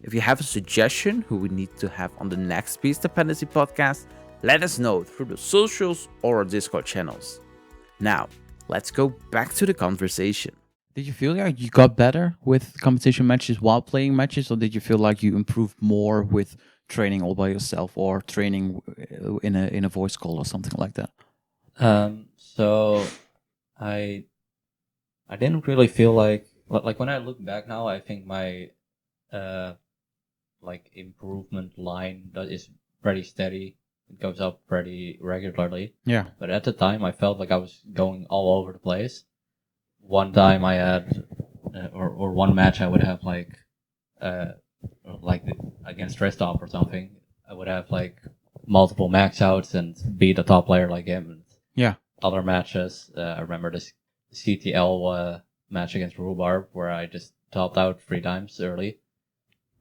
If you have a suggestion who we need to have on the next Piece Dependency podcast, let us know through the socials or our Discord channels. Now, let's go back to the conversation. Did you feel like you got better with competition matches while playing matches, or did you feel like you improved more with training all by yourself or training in a voice call or something like that? So I didn't really feel like when I look back now, I think my improvement line is pretty steady. It goes up pretty regularly. Yeah. But at the time, I felt like I was going all over the place. One time I had, or one match I would have against Tristop or something, I would have multiple Maxouts and beat a top player like him. And yeah. Other matches, I remember this CTL match against Rhubarb where I just topped out 3 times early,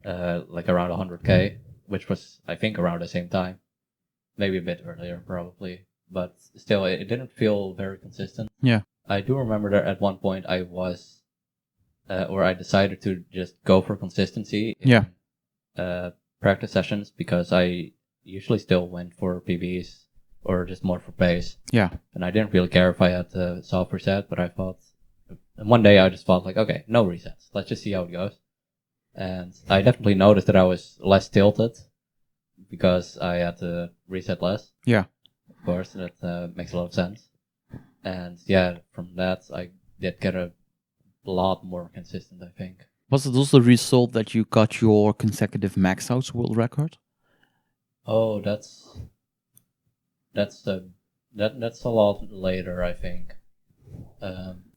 around 100k, which was I think around the same time, maybe a bit earlier probably, but still it didn't feel very consistent. Yeah. I do remember that at one point I was, I decided to just go for consistency in practice sessions because I usually still went for PBs or just more for pace. Yeah. And I didn't really care if I had the soft reset, but I thought And one day I just thought like, okay, no resets. Let's just see how it goes. And I definitely noticed that I was less tilted because I had to reset less. Yeah. Of course, that makes a lot of sense. And yeah, from that I did get a lot more consistent, I think. Was it also the result that you got your consecutive Maxouts world record? Oh, that's a lot later, I think.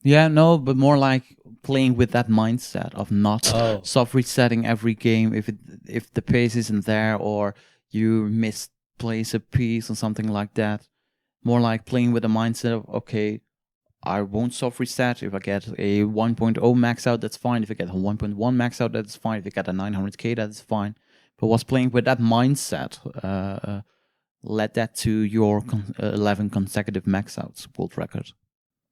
Yeah, no, but more like playing with that mindset of not Oh. soft resetting every game if the pace isn't there or you misplace a piece or something like that. More like playing with the mindset of, okay, I won't soft reset. If I get a 1.0 max out, that's fine. If I get a 1.1 max out, that's fine. If I get a 900k, that's fine. But was playing with that mindset led that to your 11 consecutive max outs world record.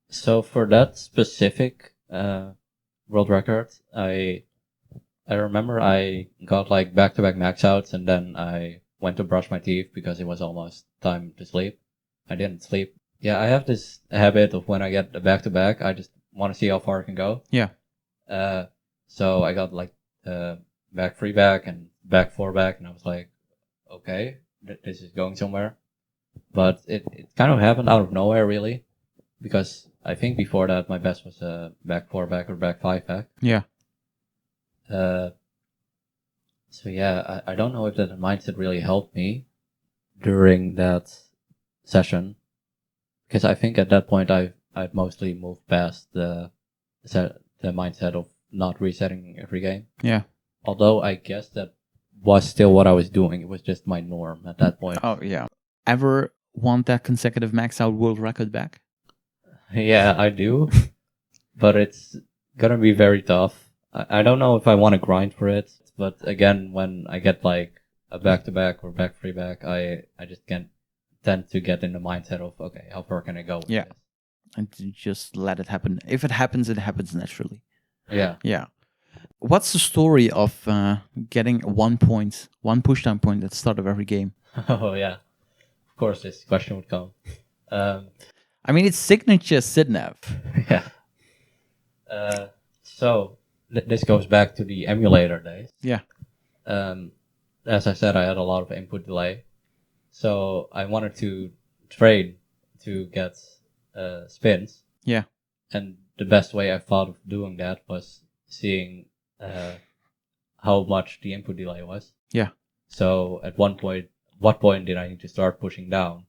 So for that specific world record, I remember I got like back-to-back max outs, and then I went to brush my teeth because it was almost time to sleep. I didn't sleep. Yeah, I have this habit of when I get a back-to-back, I just want to see how far I can go. Yeah. So I got like back 3 back and back 4 back, and I was like, okay, this is going somewhere. But it kind of happened out of nowhere, really, because I think before that my best was back 4 back or back 5 back. Yeah. So yeah, I don't know if that mindset really helped me during that session, because I think at that point I'd mostly moved past the mindset of not resetting every game. Yeah. Although I guess that was still what I was doing. It was just my norm at that point. Oh yeah. Ever want that consecutive max out world record back? Yeah, I do, but it's gonna be very tough. I don't know if I want to grind for it, but again, when I get like a back-to-back or back 3 back, I just can't tend to get in the mindset of, okay, how far can I go with this? And to just let it happen. If it happens naturally. Yeah. Yeah. What's the story of getting one pushdown point at the start of every game? Oh yeah, of course this question would come. I mean, it's signature Sidnev. Yeah. So this goes back to the emulator days. Yeah. As I said, I had a lot of input delay, so I wanted to trade to get spins. Yeah. And the best way I thought of doing that was seeing how much the input delay was. Yeah. So at what point did I need to start pushing down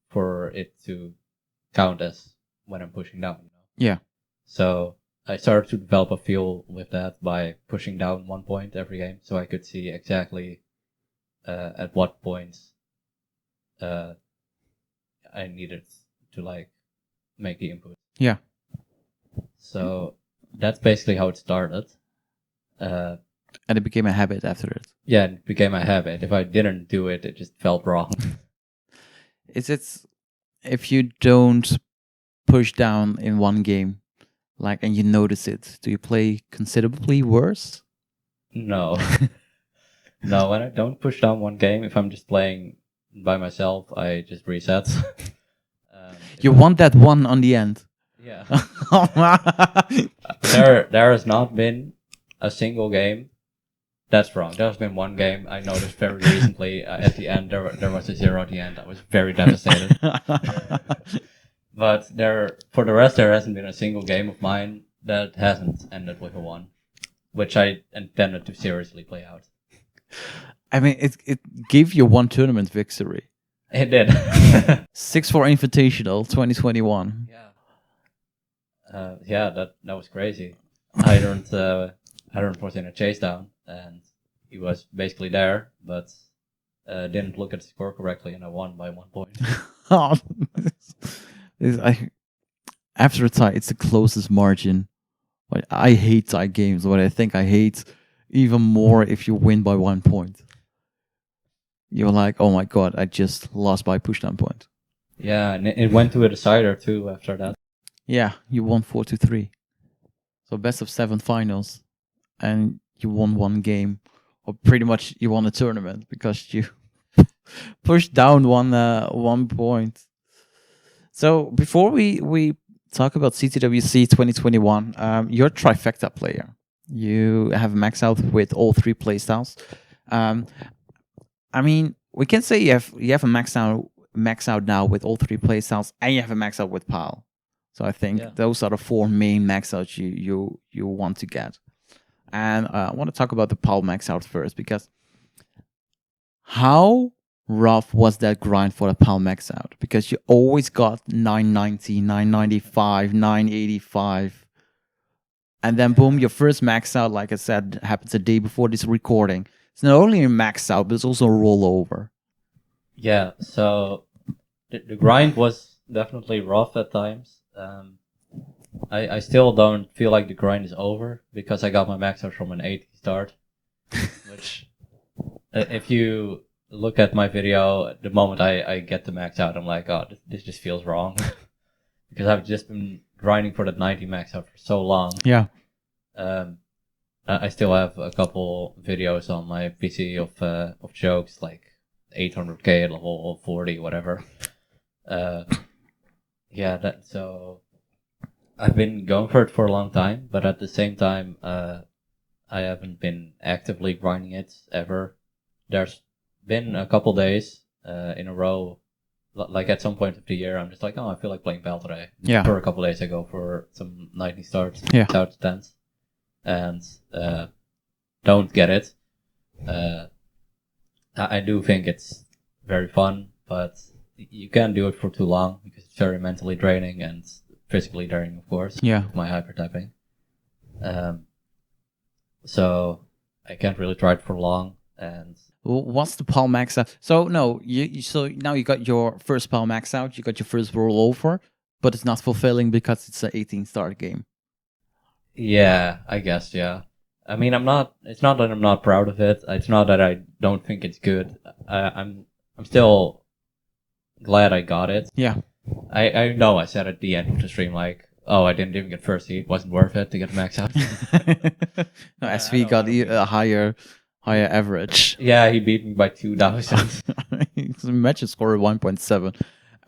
for it to count as when I'm pushing down? You know? Yeah. So I started to develop a feel with that by pushing down 1 point every game, so I could see exactly at what points I needed to like make the input. Yeah. So that's basically how it started. And it became a habit after it. Yeah, it became a habit. If I didn't do it, it just felt wrong. Is it if you don't push down in one game, like, and you notice it, do you play considerably worse? No. No, when I don't push down one game, if I'm just playing by myself, I just reset. You want that one on the end. Yeah. There has not been a single game that's wrong. There's been one game I noticed very recently. At the end, there was a 0 at the end. I was very devastated. But for the rest, there hasn't been a single game of mine that hasn't ended with a 1, which I intended to seriously play out. I mean, it gave you one tournament victory. It did. 6-4 Invitational 2021. Yeah. Yeah, that was crazy. I was in a chase down, and he was basically there, but didn't look at the score correctly, and I won by 1 point. After a tie, it's the closest margin. I hate tie games, but I think I hate even more if you win by 1 point. You're like, oh my god, I just lost by pushdown point. Yeah, and it went to a decider too after that. Yeah, you won 4-3. So best of 7 finals, and you won 1 game, or pretty much you won a tournament because you pushed down 1 point. So before we talk about CTWC 2021. You're a Trifecta player. You have maxed out with all 3 playstyles. I mean, we can say you have a max out now with all 3 playstyles, and you have a max out with PAL. So I think those are the 4 main max outs you want to get. And I want to talk about the PAL max out first, because how rough was that grind for the PAL max out? Because you always got 990, 995, 985. And then boom, your first max out, like I said, happens a day before this recording. It's not only a max out, but it's also a rollover. Yeah, so the grind was definitely rough at times. I still don't feel like the grind is over, because I got my max out from an 80 start, which if you look at my video, the moment I get the max out, I'm like, oh, this just feels wrong. Because I've just been grinding for that 90 max out for so long. Yeah. I still have a couple videos on my PC of jokes, like 800k at level 40, whatever. So I've been going for it for a long time, but at the same time, I haven't been actively grinding it ever. There's been a couple days in a row, like at some point of the year, I'm just like, oh, I feel like playing PAL today. Yeah. For a couple days I go for some 90 starts, out to 10s, and don't get it. I do think it's very fun, but you can't do it for too long, because it's very mentally draining and physically draining, of course. Yeah. With my hypertyping. So I can't really try it for long. And what's the PAL max out? So no, so now you got your first PAL max out, you got your first rollover, but it's not fulfilling because it's an 18 start game. Yeah, I guess, yeah. I mean, it's not that I'm not proud of it. It's not that I don't think it's good. I'm still glad I got it. Yeah. I know I said at the end of the stream, like, oh, I didn't even get first seed. It wasn't worth it to get max out. No, SV got a higher average. Yeah, he beat me by 2,000. Imagine score 1.7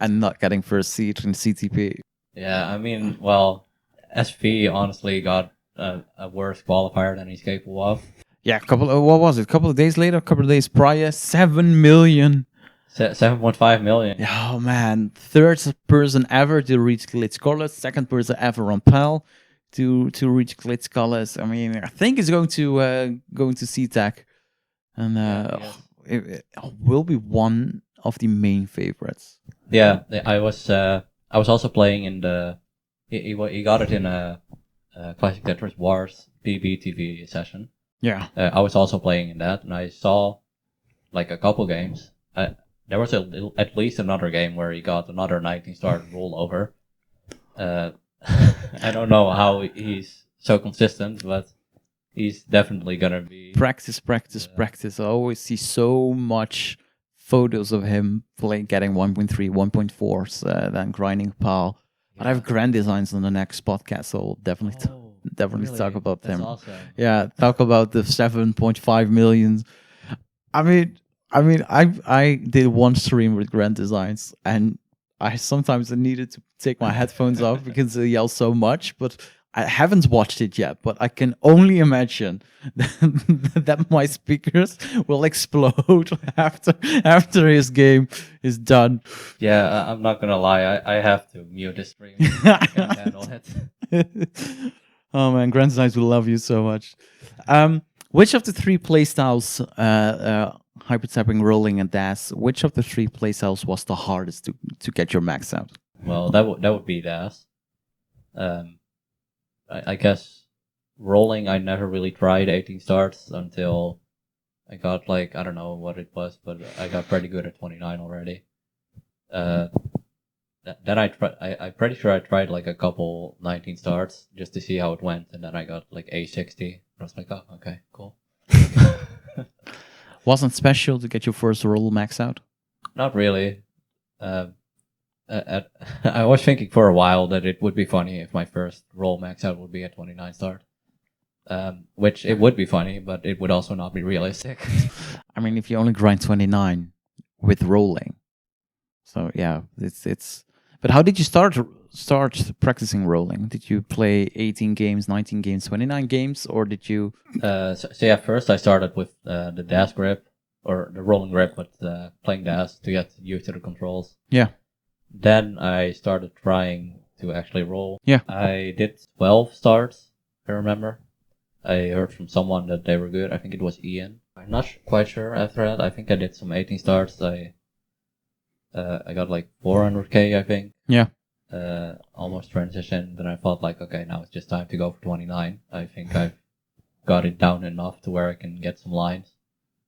and not getting first seed in CTP. Yeah, I mean, well, SV honestly got a worse qualifier than he's capable of. Yeah, what was it? A couple of days later, a couple of days prior, 7 million. 7.5 million. Oh man, 3rd person ever to reach Glitch Colors, 2nd person ever on PAL to reach Glitch Colors. I mean, I think it's going to CTEC, and it will be one of the main favorites. Yeah, I was also playing in the. He got it in a Classic Tetris Wars BBTV session. Yeah. I was also playing in that, and I saw like a couple games. There was at least another game where he got another 19-star rollover. I don't know how he's so consistent, but he's definitely gonna be practice. I always see so much photos of him getting 1.3, 1.4s, then grinding PAL. But I have grand designs on the next podcast, so we'll definitely really? Talk about them. Awesome. Yeah, talk about the 7.5 million. I mean, I did one stream with grand designs, and I sometimes needed to take my headphones off because they yell so much, but I haven't watched it yet, but I can only imagine that my speakers will explode after his game is done. Yeah, I'm not gonna lie, I have to mute this stream. I can't handle it. Oh man, Grand Designs will love you so much. Which of the 3 playstyles, hypertapping, rolling, and dash, which of the 3 playstyles was the hardest to get your max out? Well, that would be dash. I guess rolling, I never really tried 18 starts until I got like, I don't know what it was, but I got pretty good at 29 already. Then I'm pretty sure I tried like a couple 19 starts just to see how it went, and then I got like A60. I was like, oh, okay, cool. Wasn't special to get your first roll max out? Not really. I was thinking for a while that it would be funny if my first roll max out would be a 29 start. Which it would be funny, but it would also not be realistic. I mean, if you only grind 29 with rolling. So yeah, it's But how did you start practicing rolling? Did you play 18 games, 19 games, 29 games, or did you? So yeah, first I started with the dash grip or the rolling grip, but playing dash to get used to the controls. Yeah. Then I started trying to actually roll. Yeah. I did 12 starts, I remember. I heard from someone that they were good. I think it was Ian. I'm not quite sure after that. I think I did some 18 starts. I got like 400k, I think. Yeah. Almost transitioned. Then I thought like, okay, now it's just time to go for 29. I think I've got it down enough to where I can get some lines.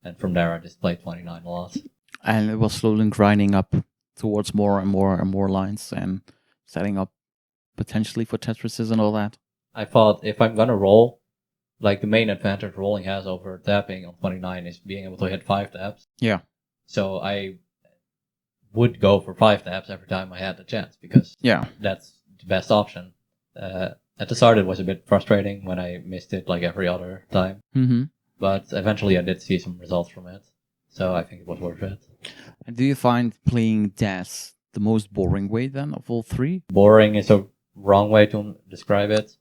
And from there, I just played 29 a lot. And it was slowly grinding up towards more and more and more lines and setting up potentially for Tetrises and all that. I thought if I'm gonna roll, like the main advantage rolling has over tapping on 29 is being able to hit 5 taps. Yeah. So I would go for 5 taps every time I had the chance because that's the best option. At the start, it was a bit frustrating when I missed it like every other time. Mm-hmm. But eventually I did see some results from it. So I think it was worth it. And do you find playing DAS the most boring way then of all three? Boring is a wrong way to describe it.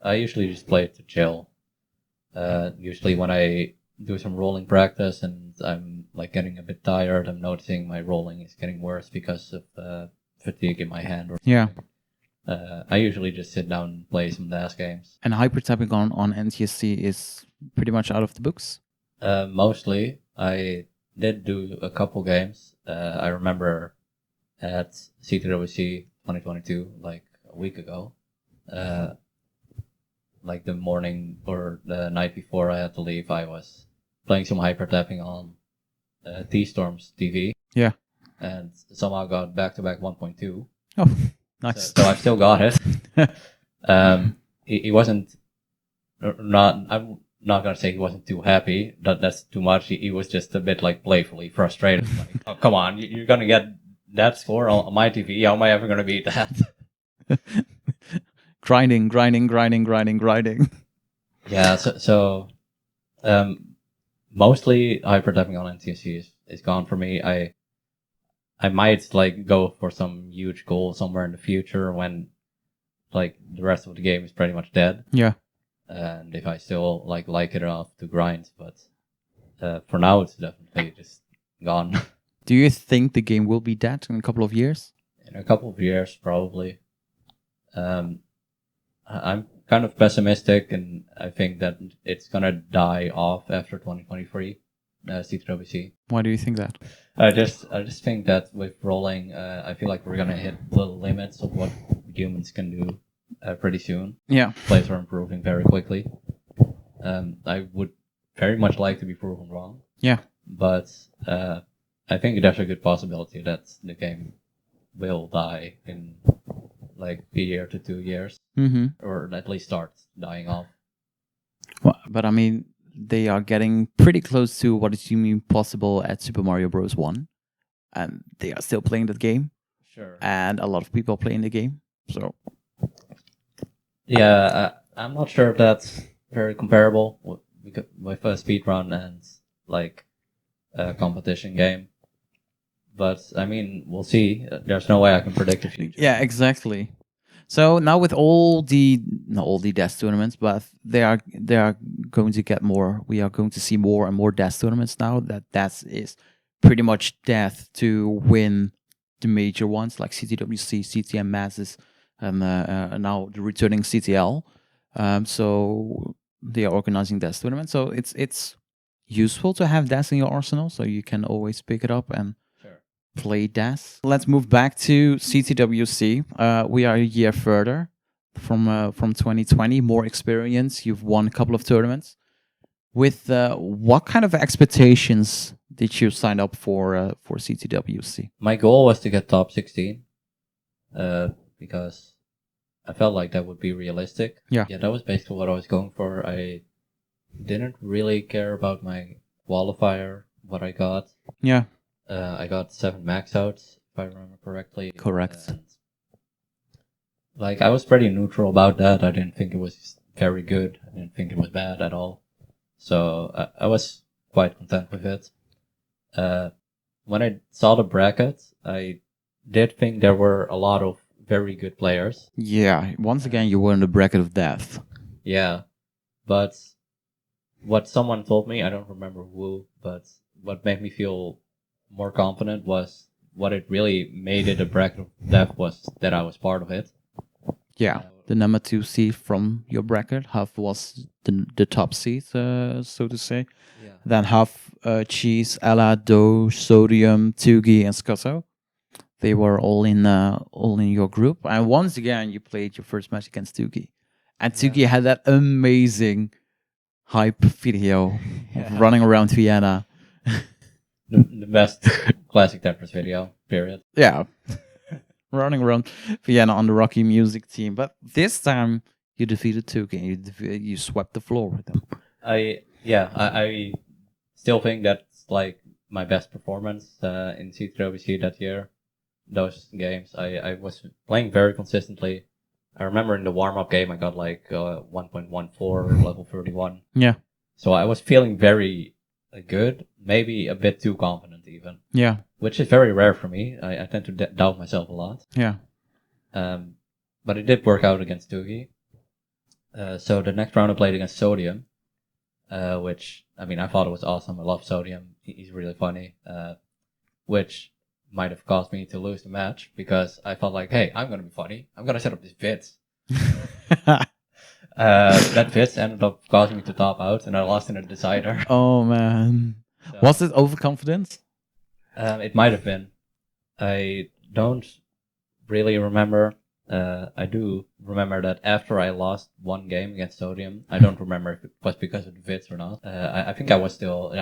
I usually just play it to chill. Usually when I do some rolling practice and I'm like getting a bit tired, I'm noticing my rolling is getting worse because of fatigue in my hand. Or I usually just sit down and play some DAS games. And hypertapping on NTSC is pretty much out of the books? Mostly. I did do a couple games. I remember at CTWC 2022, like a week ago, like the morning or the night before I had to leave, I was playing some hypertapping on T-Storm's TV. Yeah. And somehow got back-to-back 1.2. Oh, nice. So I've still got it. He wasn't I'm not gonna say he wasn't too happy. That's too much. He was just a bit like playfully frustrated. Like, oh, come on, you're gonna get that score on my TV. How am I ever gonna beat that? grinding. Yeah. So mostly hypertapping on NTSC is gone for me. I might like go for some huge goal somewhere in the future when like the rest of the game is pretty much dead. Yeah. And if I still like it enough to grind, but for now it's definitely just gone. Do you think the game will be dead in a couple of years? In a couple of years, probably. I'm kind of pessimistic, and I think that it's gonna die off after 2023 CTWC. Why do you think that? I just think that with rolling, I feel like we're gonna hit the limits of what humans can do pretty soon. Yeah. Players are improving very quickly. I would very much like to be proven wrong. Yeah. But I think there's a good possibility that the game will die in like a year to 2 years. Mm-hmm. Or at least start dying off. Well, but I mean, they are getting pretty close to what is human possible at Super Mario Bros. 1. And they are still playing that game. Sure. And a lot of people are playing the game. So... Yeah, I'm not sure if that's very comparable with a speedrun and like a competition game. But I mean, we'll see. There's no way I can predict the future. Yeah, exactly. So now with not all the DAS tournaments, but they are going to get more. We are going to see more and more DAS tournaments now. That is pretty much death to win the major ones like CTWC, CTM Masses. And now the returning CTL, so they are organizing DAS tournament. So it's useful to have DAS in your arsenal, so you can always pick it up and play DAS. Let's move back to CTWC. We are a year further from 2020, more experience. You've won a couple of tournaments. With what kind of expectations did you sign up for CTWC? My goal was to get top 16. Because I felt like that would be realistic. Yeah, that was basically what I was going for. I didn't really care about my qualifier, what I got. Yeah. I got 7 Maxouts, if I remember correctly. Correct. Like, I was pretty neutral about that. I didn't think it was very good. I didn't think it was bad at all. So I was quite content with it. When I saw the bracket, I did think there were a lot of very good players. Yeah, once again, you were in the bracket of death. Yeah, but what someone told me, I don't remember who, but what made me feel more confident was what it really made it a bracket of death was that I was part of it. Yeah, the number 2 seed from your bracket, Huff was the top seed, so to say. Yeah. Then Huff, Cheese, Ella, Doe, Sodium, Tugi, and Scotto. They were all in your group. And once again, you played your first match against Tugi. And Tugi had that amazing hype video of running around Vienna. The best classic Tetris video, period. Yeah. Running around Vienna on the Rocky Music team. But this time, you defeated Tugi. You swept the floor with them. I still think that's like my best performance in CTWC that year. Those games, I was playing very consistently. I remember in the warm-up game, I got like 1.14 level 31. Yeah. So I was feeling very good, maybe a bit too confident even. Yeah. Which is very rare for me. I tend to doubt myself a lot. Yeah. But it did work out against Tugi. So the next round I played against Sodium, which, I mean, I thought it was awesome. I love Sodium. He's really funny. Which might have caused me to lose the match because I felt like, hey, I'm going to be funny. I'm going to set up these bits. That bits ended up causing me to top out and I lost in a decider. Oh, man. So, was it overconfidence? It might have been. I don't really remember. I do remember that after I lost one game against Sodium, I don't remember if it was because of the vids or not. I think I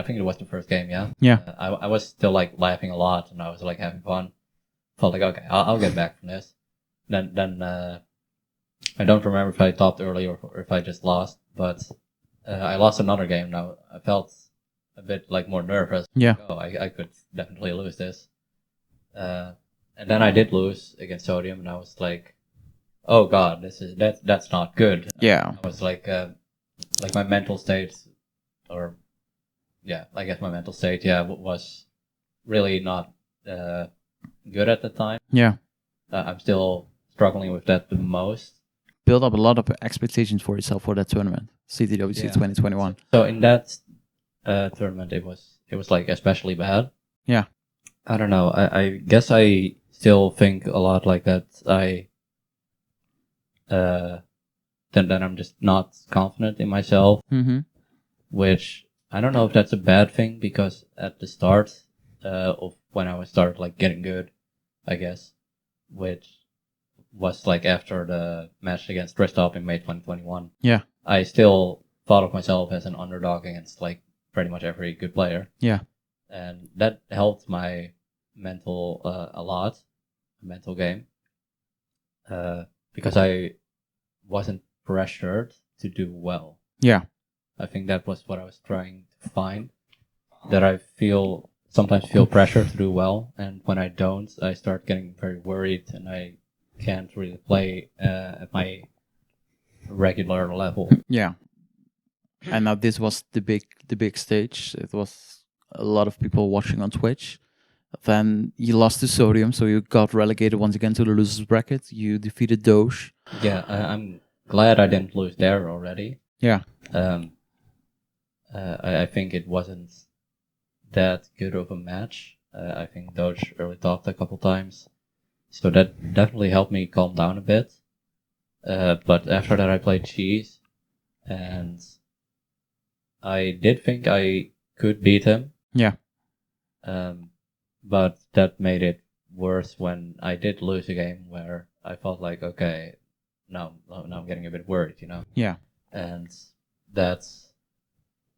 think it was the first game, yeah. Yeah. I was still like laughing a lot and I was like having fun. Felt like, okay, I'll get back from this. Then I don't remember if I topped early or if I just lost, but I lost another game now. I felt a bit like more nervous. Yeah. Oh, I could definitely lose this. And then I did lose against Sodium and I was like, oh god, that's not good. Yeah. I was like my mental state, was really not good at the time. Yeah. I'm still struggling with that the most. Build up a lot of expectations for yourself for that tournament, CTWC 2021. So in that tournament, it was like especially bad. Yeah. I don't know. I guess I still think a lot like that. Then I'm just not confident in myself, which I don't know if that's a bad thing because at the start of when I started like getting good, I guess, which was like after the match against Tristop in May 2021. Yeah. I still thought of myself as an underdog against like pretty much every good player. Yeah. And that helped my mental a lot, mental game, because I wasn't pressured to do well. Yeah. I think that was what I was trying to find, that I sometimes feel pressure to do well, and when I don't, I start getting very worried and I can't really play at my regular level. Yeah. And now this was the big stage. It was a lot of people watching on Twitch. Then you lost to Sodium, so you got relegated once again to the losers bracket. You defeated Doge. Yeah, I'm glad I didn't lose there already. Yeah. I think it wasn't that good of a match. I think Doge early talked a couple times, so that definitely helped me calm down a bit. But after that I played Cheese, and I did think I could beat him. Yeah. But that made it worse when I did lose a game where I felt like, okay, now I'm getting a bit worried, you know? Yeah. And that's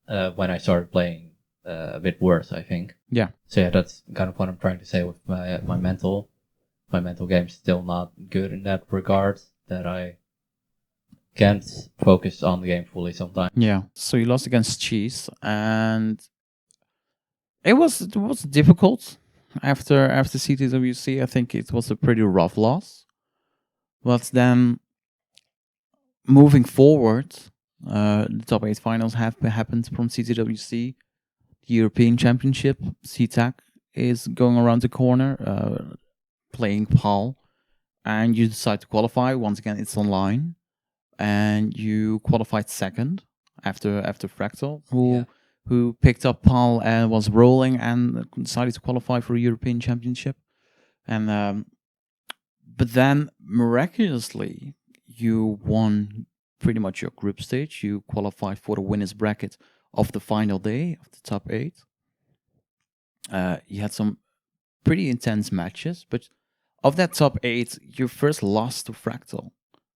when I started playing a bit worse, I think. Yeah. So yeah, that's kind of what I'm trying to say with my mental game's still not good in that regard, that I can't focus on the game fully sometimes. Yeah. So you lost against Cheese, and it was difficult after CTWC. I think it was a pretty rough loss. But then moving forward, the top 8 finals have happened from CTWC. The European Championship, CTEC, is going around the corner. playing PAL, and you decide to qualify. Once again, it's online, and you qualified second after Fractal, who picked up PAL and was rolling and decided to qualify for a European Championship. And but then miraculously, you won pretty much your group stage. You qualified for the winners bracket of the final day of the top 8. You had some pretty intense matches, but of that top 8, you first lost to Fractal.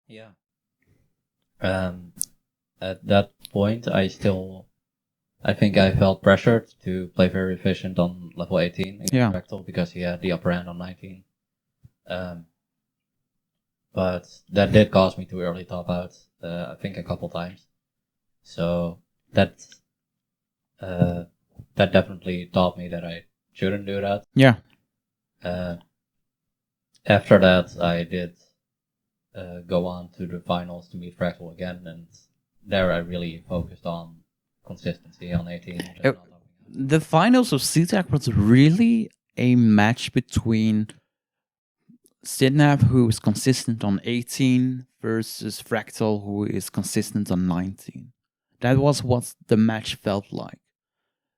Yeah. At that point, I think I felt pressured to play very efficient on level 18 in Fractal because he had the upper hand on 19. But that did cause me to early top out, I think a couple times. So that definitely taught me that I shouldn't do that. Yeah. After that, I did go on to the finals to meet Fractal again, and there I really focused on consistency on 18. The finals of CTEC was really a match between Sidnev, who is consistent on 18, versus Fractal, who is consistent on 19. That was what the match felt like.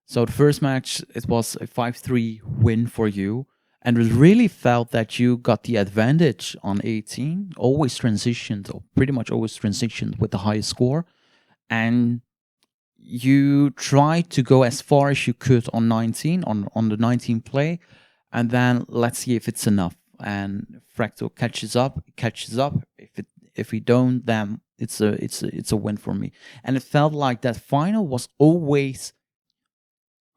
So the first match, it was a 5-3 win for you, and it really felt that you got the advantage on 18, always transitioned, or pretty much always transitioned with the highest score, and you tried to go as far as you could on 19, on the 19 play, and then let's see if it's enough. And Fractal catches up. If we don't, then it's a win for me. And it felt like that final was always,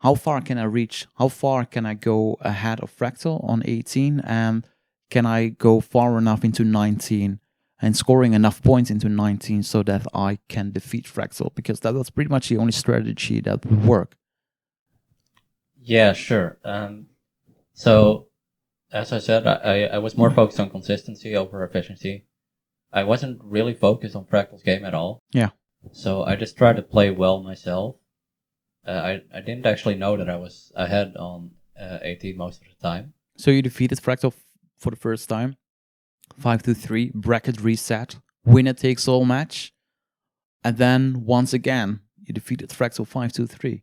how far can I reach? How far can I go ahead of Fractal on 18? And can I go far enough into 19 and scoring enough points into 19 so that I can defeat Fractal? Because that was pretty much the only strategy that would work. Yeah, sure. So, as I said, I was more focused on consistency over efficiency. I wasn't really focused on Fractal's game at all. Yeah. So I just tried to play well myself. I didn't actually know that I was ahead on 18 most of the time. So you defeated Fractal for the first time. 5-3, bracket reset, winner takes all match. And then once again, you defeated Fractal 5-3.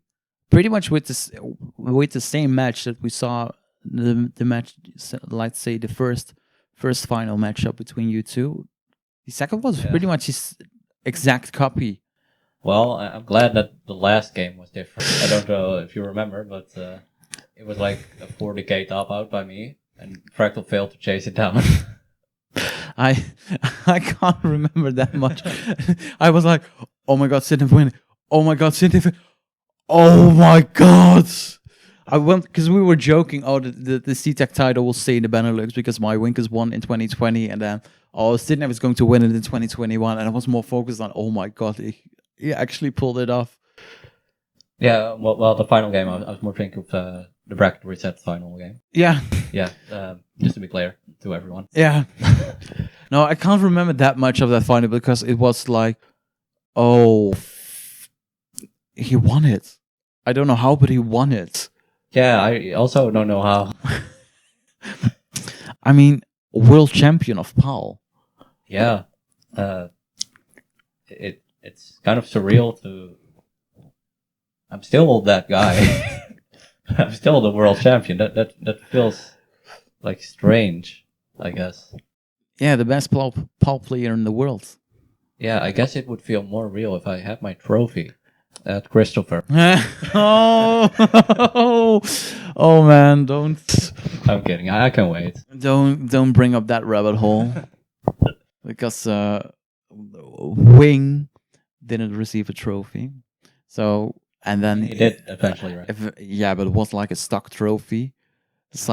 Pretty much with the same match that we saw the match, let's say the first final matchup between you two. The second was pretty much his exact copy. Well, I'm glad that the last game was different. I don't know if you remember, but it was like a 40k top out by me, and Fractal failed to chase it down. I can't remember that much. I was like, oh my god, Sidnev win. Oh my god, Sidnev. Oh my god. I went because we were joking. Oh, the CTEC title will stay in the Benelux because my Winkers won in 2020, and then Sidnev is going to win it in 2021. And I was more focused on, oh my god, he actually pulled it off. Yeah, well, the final game, I was more thinking of the bracket reset final game. Yeah. Yeah, just to be clear to everyone. Yeah. No, I can't remember that much of that final because it was like, he won it. I don't know how, but he won it. Yeah, I also don't know how. I mean, world champion of PAL. Yeah. It's kind of surreal to... I'm still that guy. I'm still the world champion. That feels like strange, I guess. Yeah, the best PAL player in the world. Yeah, I guess it would feel more real if I had my trophy at Christopher. Oh man, don't. I'm kidding. I can wait. Don't bring up that rabbit hole because Wing didn't receive a trophy. So and then he did eventually, right? But it was like a stock trophy. It's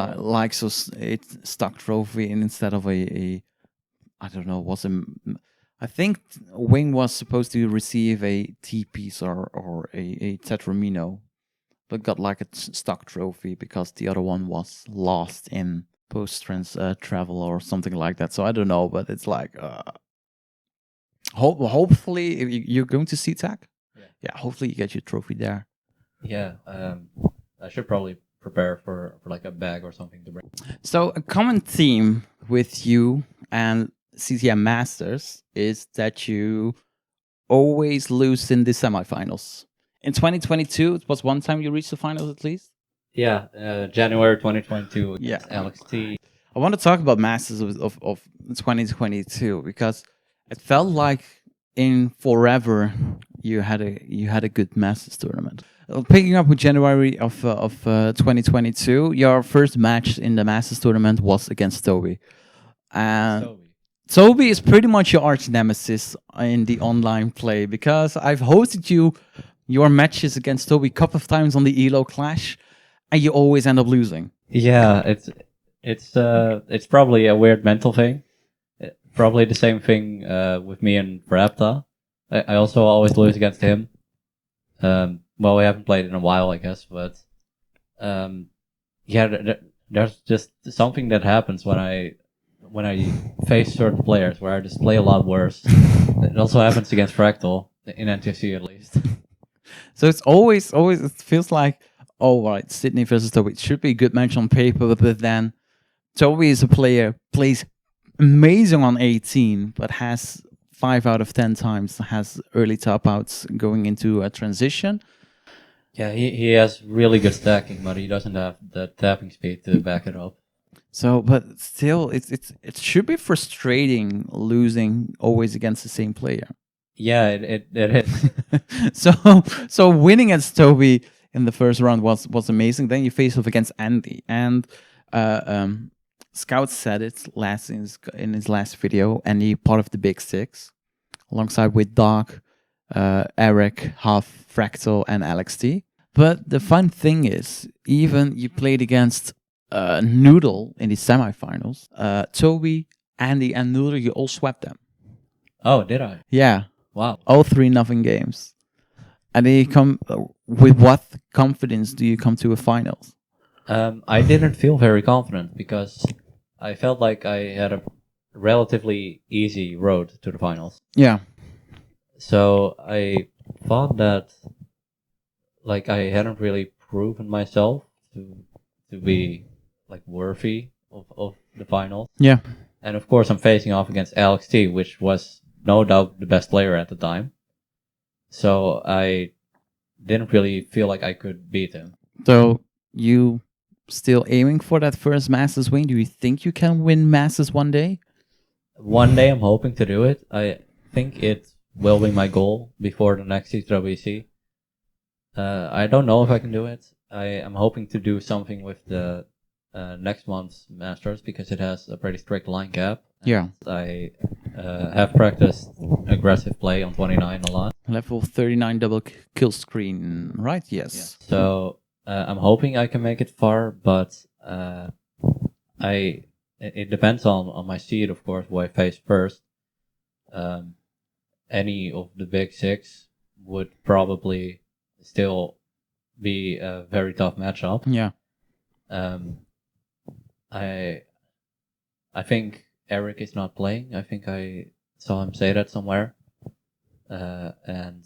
stock trophy instead of a I don't know, I think Wing was supposed to receive a T-piece or a Tetramino, but got like a stock trophy because the other one was lost in post-trans travel or something like that. So I don't know, but it's like hopefully if you're going to CTEC, hopefully you get your trophy there. Yeah, I should probably prepare for like a bag or something to bring. So a common theme with you and CTM Masters is that you always lose in the semifinals. In 2022, it was one time you reached the finals at least. Yeah, January 2022 Yeah. against Alex T. I want to talk about Masters of 2022 because it felt like in forever you had a good Masters tournament. Picking up with January of 2022, your first match in the Masters tournament was against Toby, and Toby is pretty much your arch nemesis in the online play because I've hosted your matches against Toby a couple of times on the Elo Clash, and you always end up losing. Yeah, it's probably a weird mental thing. Probably the same thing with me and Frapta. I also always lose against him. Well, we haven't played in a while, I guess, but yeah, there's just something that happens when I face certain players where I just play a lot worse. It also happens against Fractal in NTC at least. So it's always it feels like, oh right, Sidnev versus Toby. It should be a good match on paper, but then Toby is a player, plays amazing on 18, but has 5 out of 10 times has early top outs going into a transition. Yeah, he has really good stacking, but he doesn't have the tapping speed to back it up. So, but still, it should be frustrating losing always against the same player. Yeah, it is. So winning against Toby in the first round was amazing. Then you face off against Andy, and Scout said it in his last video. Andy, part of the Big Six, alongside with Doc, Eric, Huff, Fractal, and Alex T. But the fun thing is, even you played against Noodle in the semifinals. Toby, Andy, and Noodle, you all swept them. Oh, did I? Yeah. Wow. All 3-0 games. And then you come with what confidence do you come to a finals? I didn't feel very confident because I felt like I had a relatively easy road to the finals. Yeah. So I thought that like I hadn't really proven myself to be like worthy of the finals. Yeah. And of course I'm facing off against Alex T, which was no doubt the best player at the time. So I didn't really feel like I could beat him. So you still aiming for that first Masters win? Do you think you can win Masters one day? One day I'm hoping to do it. I think it will be my goal before the next CTWC. I don't know if I can do it. I am hoping to do something with the next month's Masters because it has a pretty strict line cap. Yeah. I have practiced aggressive play on 29 a lot. Level 39 double kill screen, right? Yes. Yeah. So I'm hoping I can make it far, but it depends on my seed, of course, who I face first. Any of the big six would probably still be a very tough matchup. Yeah. I think Eric is not playing. I think I saw him say that somewhere. And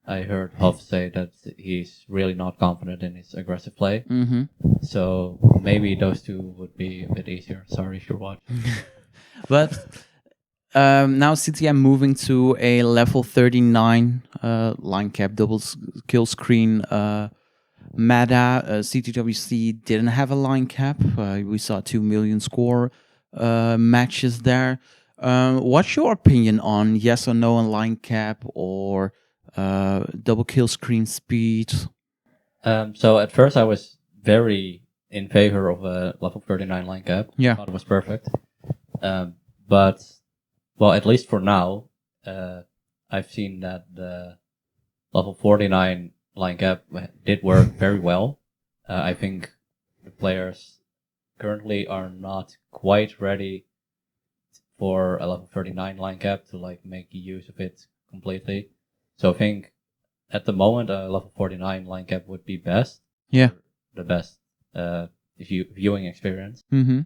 I heard Huff say that he's really not confident in his aggressive play. Mm-hmm. So maybe those two would be a bit easier. Sorry if you're watching. But now CTM moving to a level 39 line cap double kill screen meta. CTWC didn't have a line cap. We saw 2 million score matches there. What's your opinion on yes or no on line cap or double kill screen speed? So at first I was very in favor of a level 39 line cap. Yeah. I thought it was perfect. But, well, at least for now, I've seen that the level 49 line cap did work very well. I think the players currently are not quite ready for a level 39 line cap to like make use of it completely. So I think at the moment a level 49 line cap would be best. Yeah. The best viewing experience. Mm-hmm.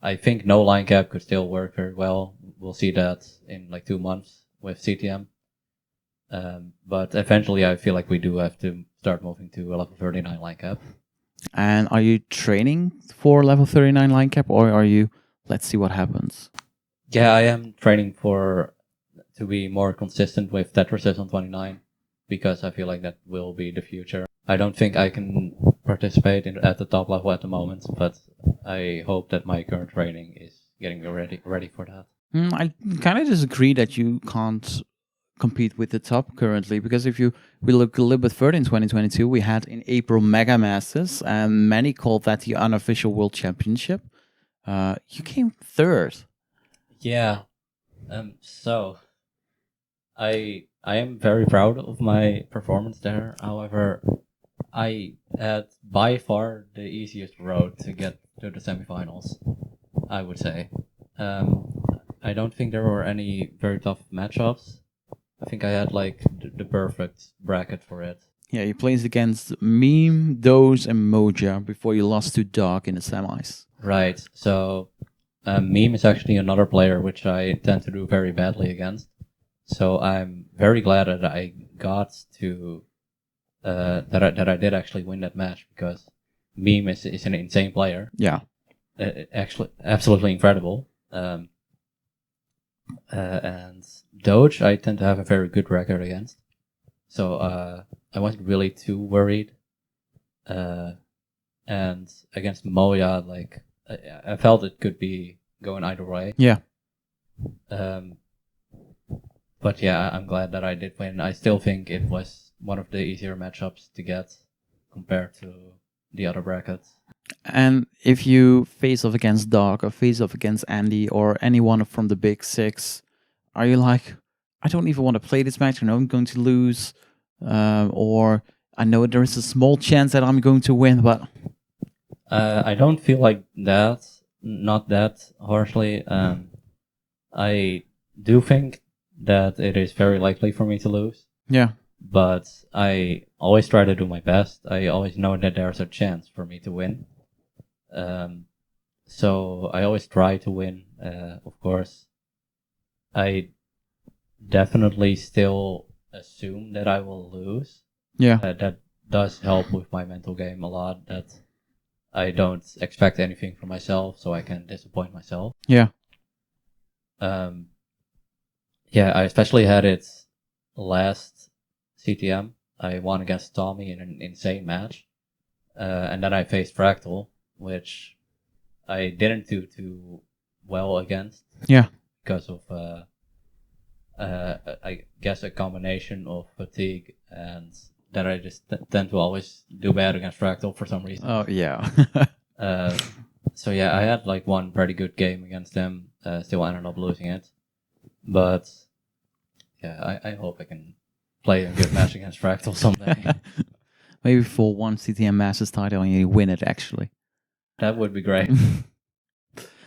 I think no line cap could still work very well. We'll see that in like 2 months with CTM. But eventually, I feel like we do have to start moving to a level 39 line cap. And are you training for level 39 line cap, or are you, let's see what happens? Yeah, I am training to be more consistent with Tetris on 29, because I feel like that will be the future. I don't think I can participate at the top level at the moment, but I hope that my current training is getting me ready for that. I kind of disagree that you can't compete with the top currently, because if we look a little bit further in 2022, we had in April Mega Masters, and many called that the unofficial World Championship. You came third. Yeah. So I am very proud of my performance there. However, I had by far the easiest road to get to the semifinals, I would say. I don't think there were any very tough matchups. I think I had like the perfect bracket for it. Yeah, you played against Meme, Doze, and Moja before you lost to Dog in the semis. Right. So Meme is actually another player which I tend to do very badly against. So I'm very glad that I got to that I did actually win that match, because Meme is an insane player. Yeah. Actually, absolutely incredible. And Doge, I tend to have a very good record against. So I wasn't really too worried. And against Moya, like I felt it could be going either way. Yeah. But yeah, I'm glad that I did win. I still think it was one of the easier matchups to get compared to the other brackets. And if you face off against Dog or face off against Andy or anyone from the big six, are you like, I don't even want to play this match, I know I'm going to lose, or I know there is a small chance that I'm going to win, but... I don't feel like that, not that harshly. I do think that it is very likely for me to lose. Yeah. But I always try to do my best. I always know that there's a chance for me to win. So I always try to win, of course. I definitely still assume that I will lose. Yeah. That does help with my mental game a lot, that I don't expect anything from myself, so I can disappoint myself. Yeah. Yeah, I especially had it last CTM. I won against Tommy in an insane match. And then I faced Fractal, which I didn't do too well against. Yeah. Because of, I guess, a combination of fatigue and that I just tend to always do bad against Fractal for some reason. Oh, yeah. So yeah, I had like one pretty good game against them. Still ended up losing it. But yeah, I hope I can play a good match against Fractal someday. Maybe for one CTM Masters title and you win it, actually. That would be great.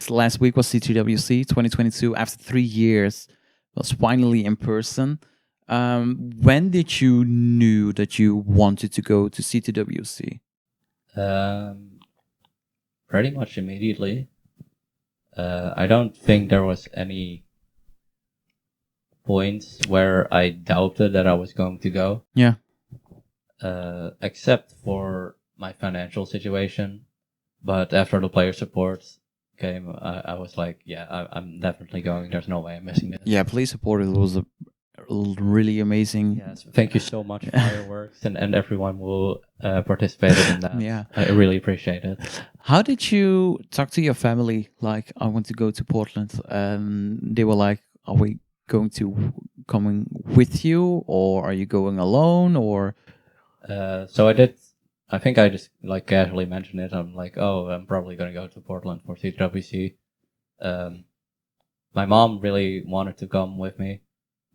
Last week was CTWC 2022. After 3 years, it was finally in person. When did you knew that you wanted to go to CTWC? Pretty much immediately. I don't think there was any points where I doubted that I was going to go. Yeah. Except for my financial situation. But after the player support came, I was like, yeah, I'm definitely going. There's no way I'm missing this. Yeah, player support was really amazing. Yes, thank you so much, Fireworks, and everyone who participated in that. Yeah. I really appreciate it. How did you talk to your family? Like, I want to go to Portland. They were like, are we going to coming with you, or are you going alone, or? So I think I just like casually mentioned it. I'm like, oh, I'm probably going to go to Portland for CTWC. My mom really wanted to come with me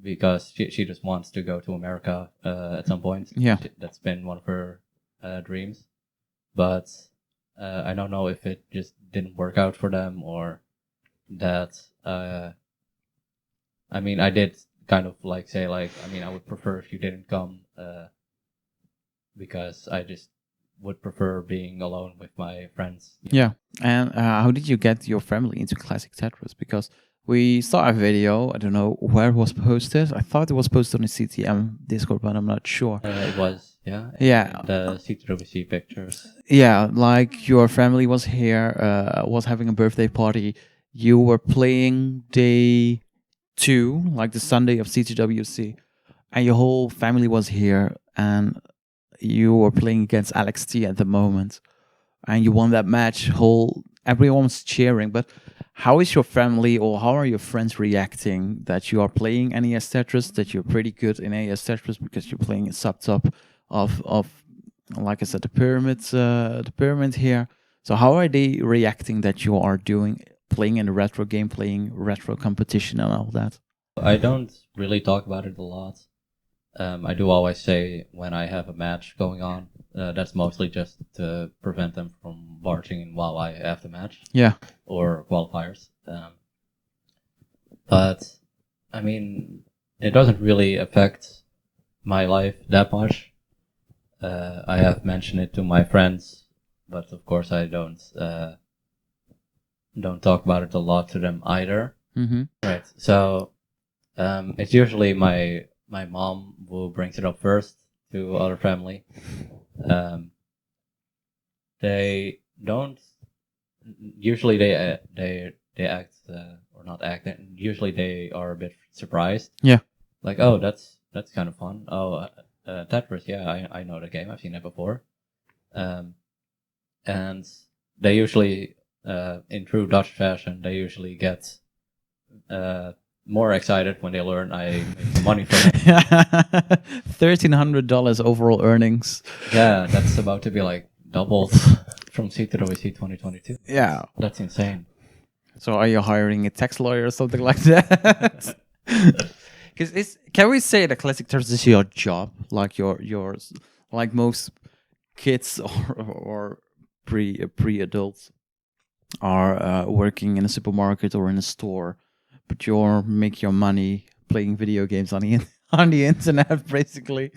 because she just wants to go to America at some point. Yeah. That's been one of her dreams. But I don't know if it just didn't work out for them, or that... I mean, I did kind of like say like, I mean, I would prefer if you didn't come, because I just would prefer being alone with my friends. Yeah. And how did you get your family into classic Tetris? Because We saw a video. I don't know where it was posted. I thought it was posted on the CTM Discord, but I'm not sure. It was, yeah. Yeah. The CTWC pictures. Yeah, like your family was here, was having a birthday party. You were playing day 2, like the Sunday of CTWC, and your whole family was here, and you were playing against Alex T at the moment, and you won that match. Everyone was cheering, but how is your family or how are your friends reacting that you are playing NES Tetris, that you're pretty good in NES Tetris because you're playing a subtop of like I said, the pyramid here. So how are they reacting that you are playing in a retro game, playing retro competition and all that? I don't really talk about it a lot. I do always say when I have a match going on, that's mostly just to prevent them from barging in while I have the match. Yeah. Or qualifiers. But, I mean, it doesn't really affect my life that much. I have mentioned it to my friends, but of course I don't talk about it a lot to them either. Mm-hmm. Right. So it's usually my mom who brings it up first to other family. They don't usually they act or not act. Usually they are a bit surprised. Yeah. Like, oh, that's kind of fun. Oh. Tetris, yeah, I know the game. I've seen it before. And they usually, in true Dutch fashion, they usually get more excited when they learn I make some money from it. $1,300 overall earnings. Yeah, that's about to be like doubled from CTWC 2022. Yeah. That's insane. So are you hiring a tax lawyer or something like that? Because can we say that classic Tetris is your job, like yours, like most kids or pre-adults are working in a supermarket or in a store, but you make your money playing video games on the internet, basically.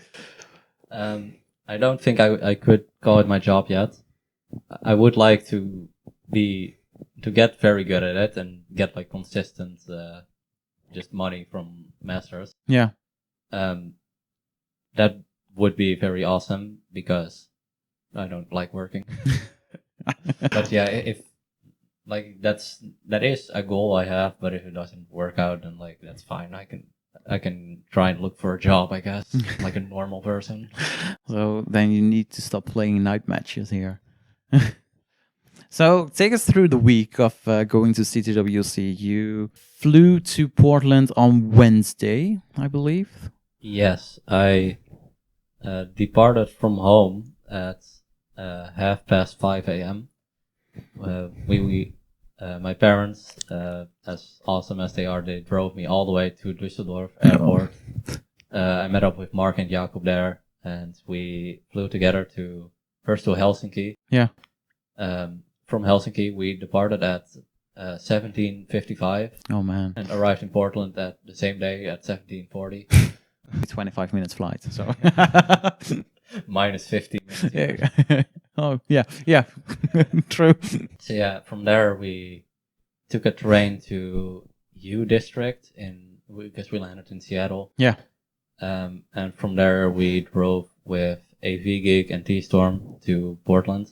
I don't think I could call it my job yet. I would like to get very good at it and get like consistent just money from masters. Yeah. That would be very awesome because I don't like working. But yeah, if like that is a goal I have, but if it doesn't work out, then like that's fine. I can try and look for a job, I guess, like a normal person. So then you need to stop playing night matches here. So take us through the week of going to CTWC. You flew to Portland on Wednesday, I believe. Yes, I departed from home at 5:30 a.m. My parents, as awesome as they are, they drove me all the way to Düsseldorf airport. I met up with Mark and Jacob there, and we flew together first to Helsinki. Yeah. From Helsinki, we departed at 17:55. Oh man! And arrived in Portland at the same day at 17:40. 25 minutes flight. So minus 15 minutes. Yeah. Oh yeah, true. So yeah, from there we took a train to U District because we landed in Seattle. Yeah. And from there we drove with AV Geek and T-Storm to Portland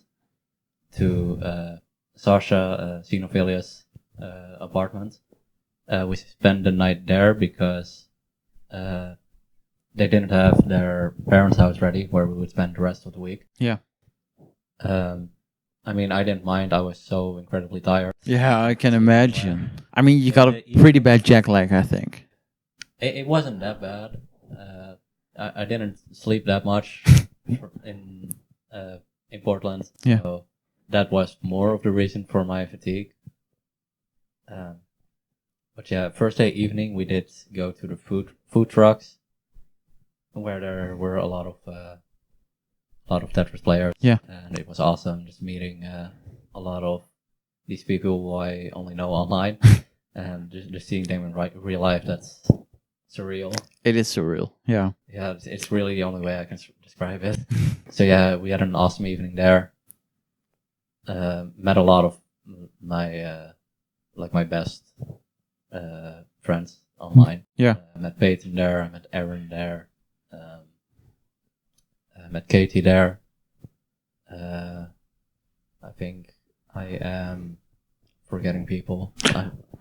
to Sasha Xenophilia's apartment. We spent the night there because they didn't have their parents' house ready where we would spend the rest of the week. Yeah. I mean, I didn't mind. I was so incredibly tired. Yeah, I can imagine. I mean, you got a pretty bad jet lag, I think. It wasn't that bad. I didn't sleep that much in Portland. Yeah. So that was more of the reason for my fatigue. But yeah, first day evening we did go to the food trucks, where there were a lot of Tetris players. Yeah. And it was awesome just meeting a lot of these people who I only know online, and just seeing them in real life. That's surreal. It is surreal. Yeah. Yeah, it's really the only way I can describe it. So yeah, we had an awesome evening there. Met a lot of my my best friends online. Yeah. I met Peyton there. I met Aaron there. I met Katie there. I think I am forgetting people.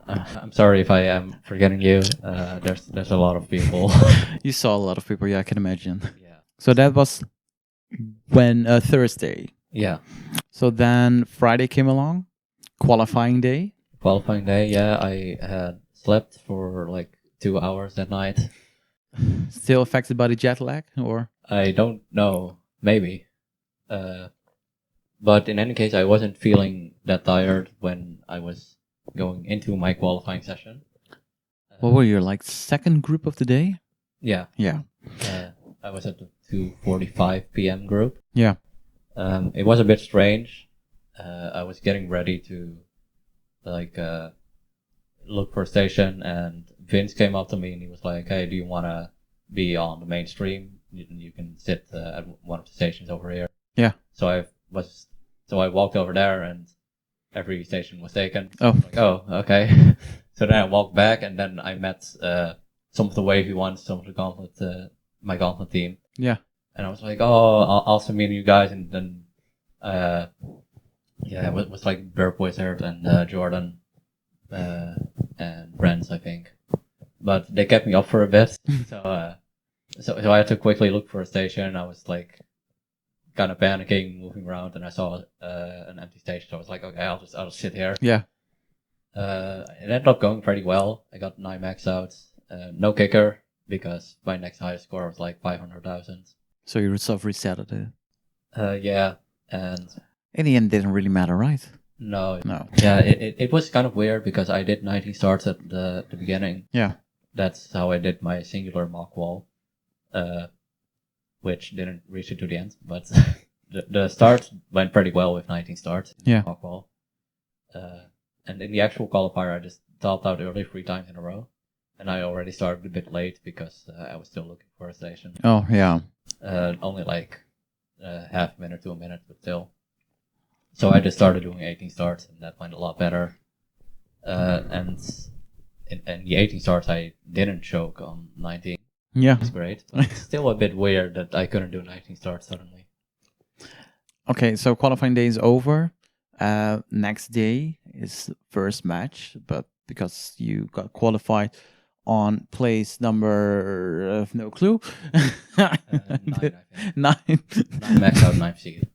I'm sorry if I am forgetting you. There's a lot of people. You saw a lot of people, yeah, I can imagine. Yeah. So that was when Thursday. Yeah. So then Friday came along, qualifying day. Qualifying day, yeah. I had slept for like 2 hours that night. Still affected by the jet lag, or? I don't know. Maybe. But in any case, I wasn't feeling that tired when I was going into my qualifying session. What were you, like second group of the day? Yeah. Yeah. I was at the 2:45 p.m. group. Yeah. It was a bit strange. I was getting ready to like look for a station, and Vince came up to me and he was like, "Hey, do you want to be on the main stream? You can sit at one of the stations over here." Yeah. So I walked over there, and every station was taken. Oh. Like, oh, okay. So then I walked back, and then I met some of the wavy ones, some of the gauntlet, my gauntlet team. Yeah. And I was like, oh, I'll also meet you guys, and then yeah, it was like Burp Wizard and Jordan and Brent, I think. But they kept me up for a bit, so I had to quickly look for a station. I was like kind of panicking, moving around, and I saw an empty station. So I was like, okay, I'll just sit here. Yeah. It ended up going pretty well. I got 9 Maxouts, no kicker because my next highest score was like 500,000. So you resetted it. Yeah, and In the end, it didn't really matter, right? no, No. yeah, it was kind of weird because I did 19 starts at the beginning. Yeah. That's how I did my singular mock wall, which didn't reach it to the end, but the start went pretty well with 19 starts in Yeah. the mock wall. And in the actual qualifier, I just topped out early 3 times in a row, and I already started a bit late because I was still looking for a station. Oh, yeah. Only like half a minute to a minute, but still. So I just started doing 18 starts, and that went a lot better. And in the 18 starts, I didn't choke on 19. Yeah. It's great, but it's still a bit weird that I couldn't do 19 starts suddenly. Okay, so qualifying day is over. Next day is first match, but because you got qualified on place number no clue. 9, I think. 9. 9 max out, 9 seed.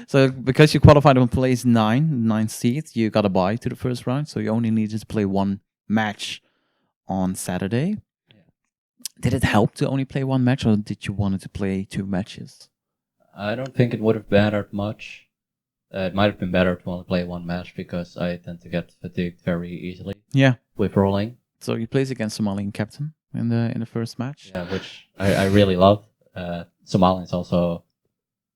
So because you qualified on place 9 seed, you got a bye to the first round. So you only needed to play 1 match on Saturday. Yeah. Did it help to only play 1 match, or did you want to play 2 matches? I don't think it would have mattered much. It might have been better to only play 1 match because I tend to get fatigued very easily. Yeah. With rolling. So you played against Somalian captain in the first match. Yeah, which I really love. Somalian's also,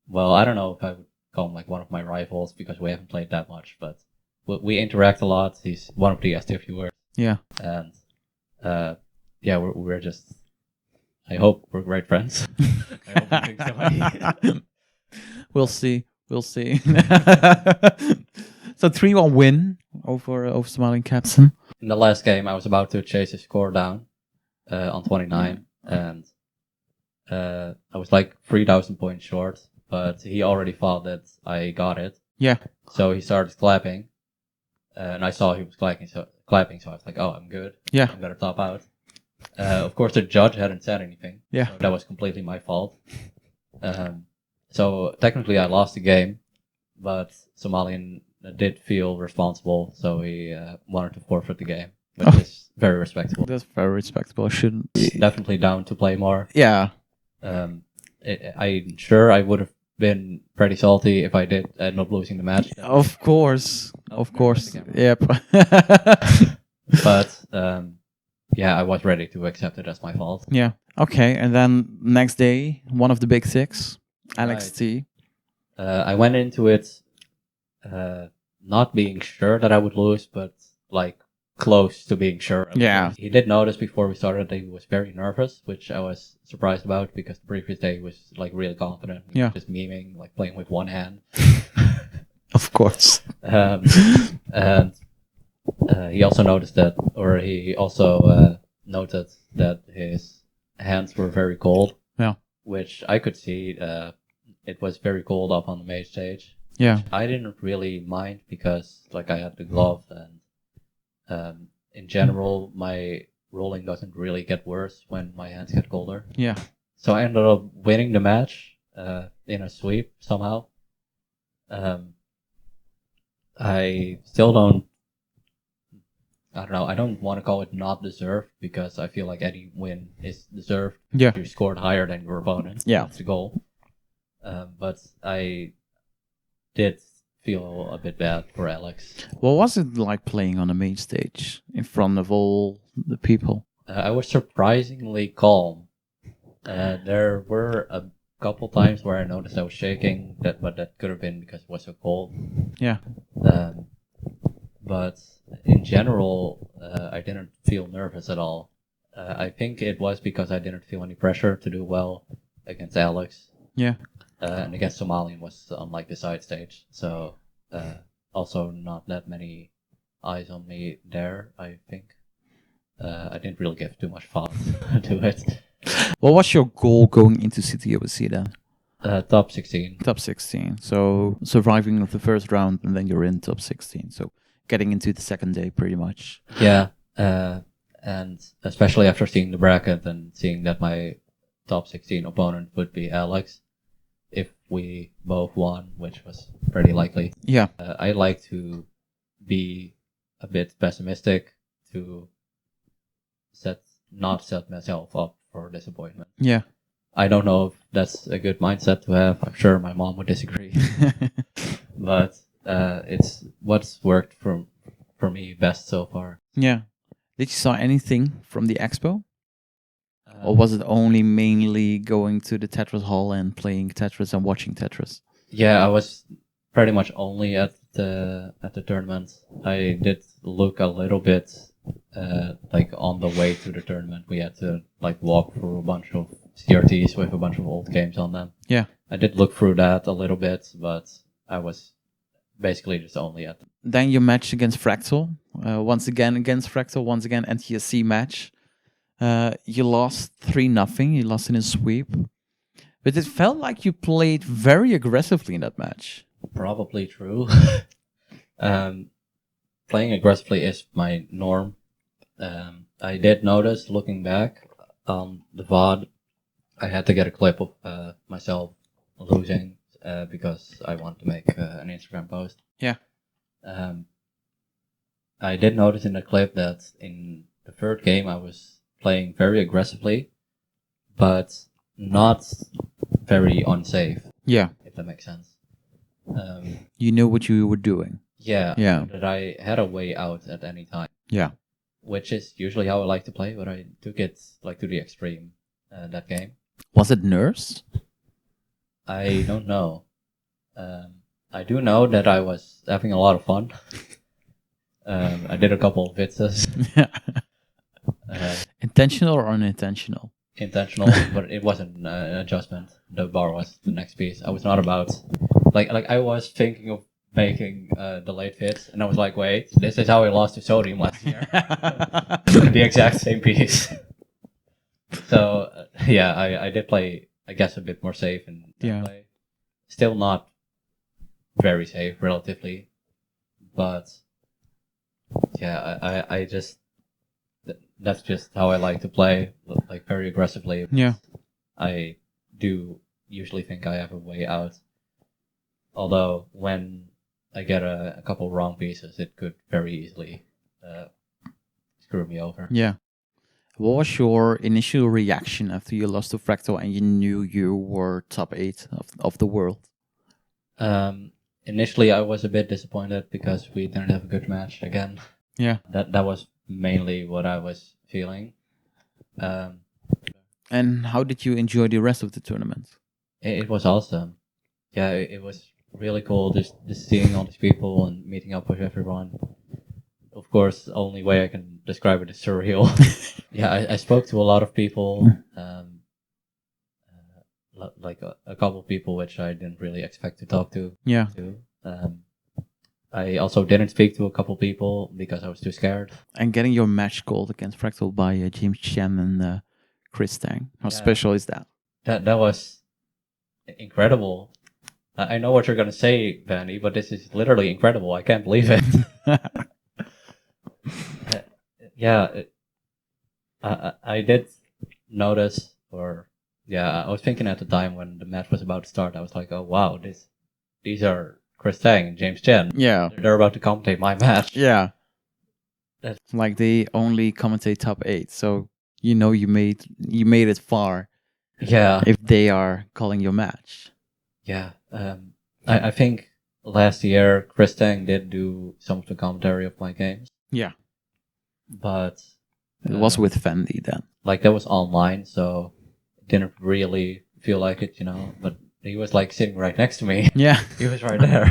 well, I don't know if I would call him like one of my rivals because we haven't played that much, but we interact a lot. He's one of the STF viewers. Yeah. And yeah, we're just, I hope we're great friends. I hope he thinks so. We'll see. We'll see. So 3-1 win over Somalian captain. In the last game, I was about to chase his score down on 29, and I was like 3,000 points short, but he already thought that I got it. Yeah. So he started clapping, and I saw he was clapping, so I was like, oh, I'm good. Yeah. I'm gonna top out. Of course, the judge hadn't said anything. Yeah. So that was completely my fault. So technically, I lost the game, but Somalian did feel responsible, so he wanted to forfeit the game, which is very respectable. That's very respectable. Shouldn't Definitely down to play more. Yeah. I'm sure I would have been pretty salty if I did end up losing the match. Of course. Of course. again. Yep. But yeah, I was ready to accept it as my fault. Yeah. Okay. And then next day, one of the big 6, LXT. I went into it not being sure that I would lose, but like close to being sure. Yeah. He did notice before we started that he was very nervous, which I was surprised about because the previous day he was like really confident. He Yeah. was just memeing, like playing with one hand. Of course. And he also noticed that, or he also noted that his hands were very cold. Yeah. Which I could see. It was very cold up on the main stage. Yeah. I didn't really mind because like I had the glove, and in general my rolling doesn't really get worse when my hands get colder. Yeah. So I ended up winning the match in a sweep somehow. I still don't. I don't know. I don't want to call it not deserved because I feel like any win is deserved. Yeah. You scored higher than your opponent. Yeah. That's the goal. But I did feel a bit bad for Alex. What was it like playing on the main stage in front of all the people? I was surprisingly calm. There were a couple times where I noticed I was shaking, but that could have been because it was so cold. Yeah. But in general, I didn't feel nervous at all. I think it was because I didn't feel any pressure to do well against Alex. Yeah. And against Somalian was on like the side stage, so also not that many eyes on me there. I think I didn't really give too much thought to it. What was your goal going into CTWC then? Top 16. Top 16. So surviving of the first round and then you're in top 16. So getting into the second day pretty much. Yeah, and especially after seeing the bracket and seeing that my top 16 opponent would be Alex, if we both won, which was pretty likely. Yeah. I like to be a bit pessimistic to not set myself up for disappointment. Yeah. I don't know if that's a good mindset to have. I'm sure my mom would disagree. But it's what's worked for me best so far. Yeah. Did you saw anything from the expo? Or was it only mainly going to the Tetris hall and playing Tetris and watching Tetris? Yeah, I was pretty much only at the tournament. I did look a little bit like on the way to the tournament. We had to like walk through a bunch of CRTs with a bunch of old games on them. Yeah. I did look through that a little bit, but I was basically just only at. Then your match against Fractal. Once again against Fractal. Once again NTSC match. You lost 3-0. You lost in a sweep. But it felt like you played very aggressively in that match. Probably true. Playing aggressively is my norm. I did notice, looking back on the VOD, I had to get a clip of myself losing because I want to make an Instagram post. Yeah. I did notice in the clip that in the third game I was playing very aggressively, but not very unsafe. Yeah. If that makes sense. You know what you were doing. Yeah. Yeah. That I had a way out at any time. Yeah. Which is usually how I like to play, but I took it like to the extreme that game. Was it nerves? I don't know. I do know that I was having a lot of fun. I did a couple of vitzes. Intentional or unintentional? Intentional, but it wasn't an adjustment. The bar was the next piece. I was not about like I was thinking of making delayed fits, and I was like, wait, this is how I lost to Sodium last year. The exact same piece. So yeah, I did play, I guess, a bit more safe in that play. Still not very safe relatively, but yeah, I just that's just how I like to play, like very aggressively. Yeah. I do usually think I have a way out. Although when I get a couple wrong pieces, it could very easily screw me over. Yeah. What was your initial reaction after you lost to Fractal and you knew you were top 8 of the world? Initially, I was a bit disappointed because we didn't have a good match again. Yeah. That was mainly what I was feeling. And how did you enjoy the rest of the tournament? It was awesome. Yeah, it was really cool just seeing all these people and meeting up with everyone. Of course, the only way I can describe it is surreal. Yeah, I spoke to a lot of people, like a couple of people which I didn't really expect to talk to. Yeah. I also didn't speak to a couple people because I was too scared. And getting your match called against Fractal by James Chen and Chris Tang. How Yeah. special is that? That was incredible. I know what you're gonna say, Vanny, but this is literally incredible. I can't believe it. I did notice, I was thinking at the time when the match was about to start, I was like, oh wow, these are Chris Tang and James Chen. Yeah. They're about to commentate my match. Yeah. That's like they only commentate top 8, so you know you made it far. Yeah. If they are calling your match. Yeah. I think last year Chris Tang did do some of the commentary of my games. Yeah. But it was with Fendi then. Like that was online, so it didn't really feel like it, but he was like sitting right next to me. Yeah. He was right there.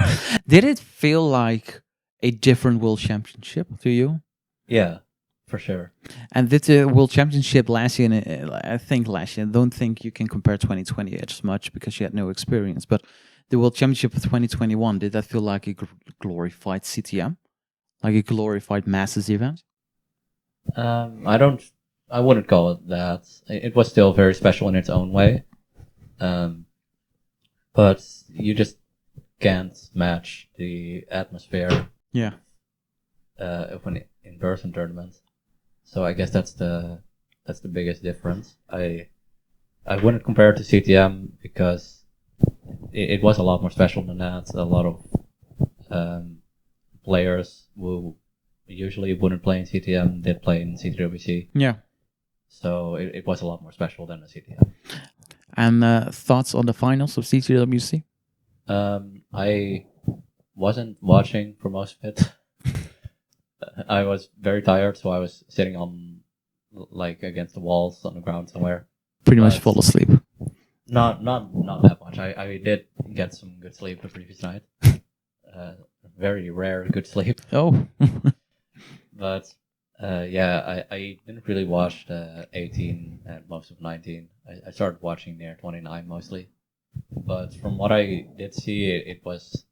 Did it feel like a different World Championship to you? Yeah, for sure. And did the World Championship last year, I don't think you can compare 2020 as much because you had no experience, but the World Championship of 2021, did that feel like a glorified CTM? Like a glorified Masters event? I wouldn't call it that. It was still very special in its own way. But you just can't match the atmosphere. Yeah. Of an in-person tournament. So I guess that's the biggest difference. I wouldn't compare it to CTM because it was a lot more special than that. A lot of players who usually wouldn't play in CTM did play in CTWC. Yeah. So it was a lot more special than a CTM. And thoughts on the finals of CTWC? I wasn't watching for most of it. I was very tired, so I was sitting on, like, against the walls on the ground somewhere. Pretty much fall asleep. Not that much. I did get some good sleep the previous night. Very rare good sleep. Oh. But I didn't really watch the 18 and most of 19. I started watching near 29 mostly. But from what I did see, it was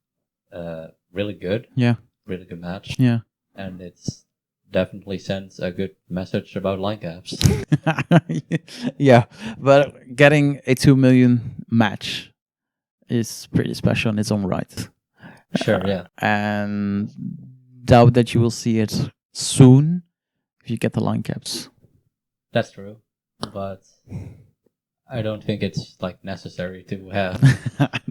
really good. Yeah. Really good match. Yeah. And it's definitely sends a good message about line caps. Yeah, but getting a 2 million match is pretty special in its own right. Sure, yeah. And doubt that you will see it soon if you get the line caps. That's true, but I don't think it's like necessary to have.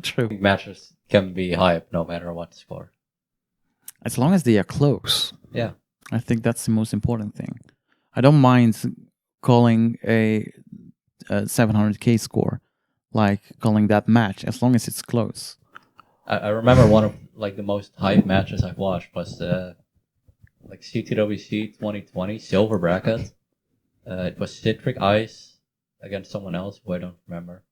True. Matches can be hype no matter what the score. As long as they are close. Yeah. I think that's the most important thing. I don't mind calling a 700k score, like calling that match, as long as it's close. I remember one of like the most hype matches I've watched was like CTWC 2020 silver bracket. It was Citric Ice against someone else who I don't remember,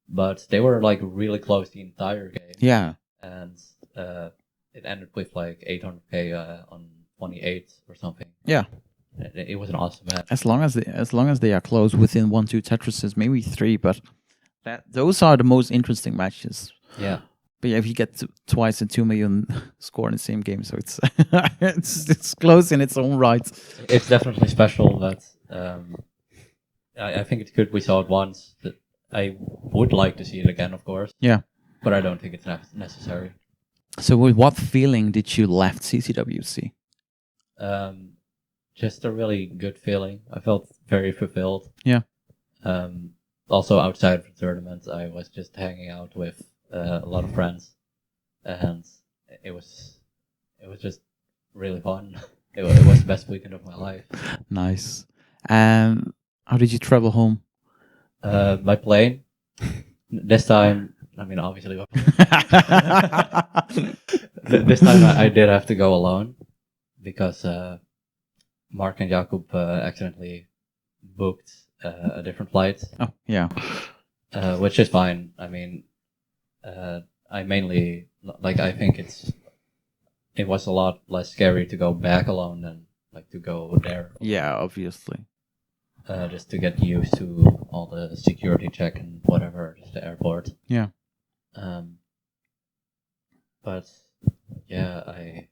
but they were like really close the entire game. Yeah. And it ended with like 800k on 28 or something. Yeah. It was an awesome match. As long as they are close within 1-2 Tetrises, maybe 3, but those are the most interesting matches. Yeah. But yeah, if you get twice a 2 million score in the same game, so it's it's close in its own right. It's definitely special, but I think it's good we saw it once. I would like to see it again, of course. Yeah. But I don't think it's necessary. So with what feeling did you left CTWC? Just a really good feeling. I felt very fulfilled. Yeah. Also outside of the tournament, I was just hanging out with a lot of friends, and it was just really fun. It was the best weekend of my life. Nice. And how did you travel home? By plane. This time, I mean, obviously. This time I did have to go alone because Mark and Jakub accidentally booked a different flight. Oh, yeah. Which is fine. I mean, I mainly, like, I think it was a lot less scary to go back alone than, like, to go there. Yeah, obviously. Just to get used to all the security check and whatever, just the airport. Yeah. But, yeah,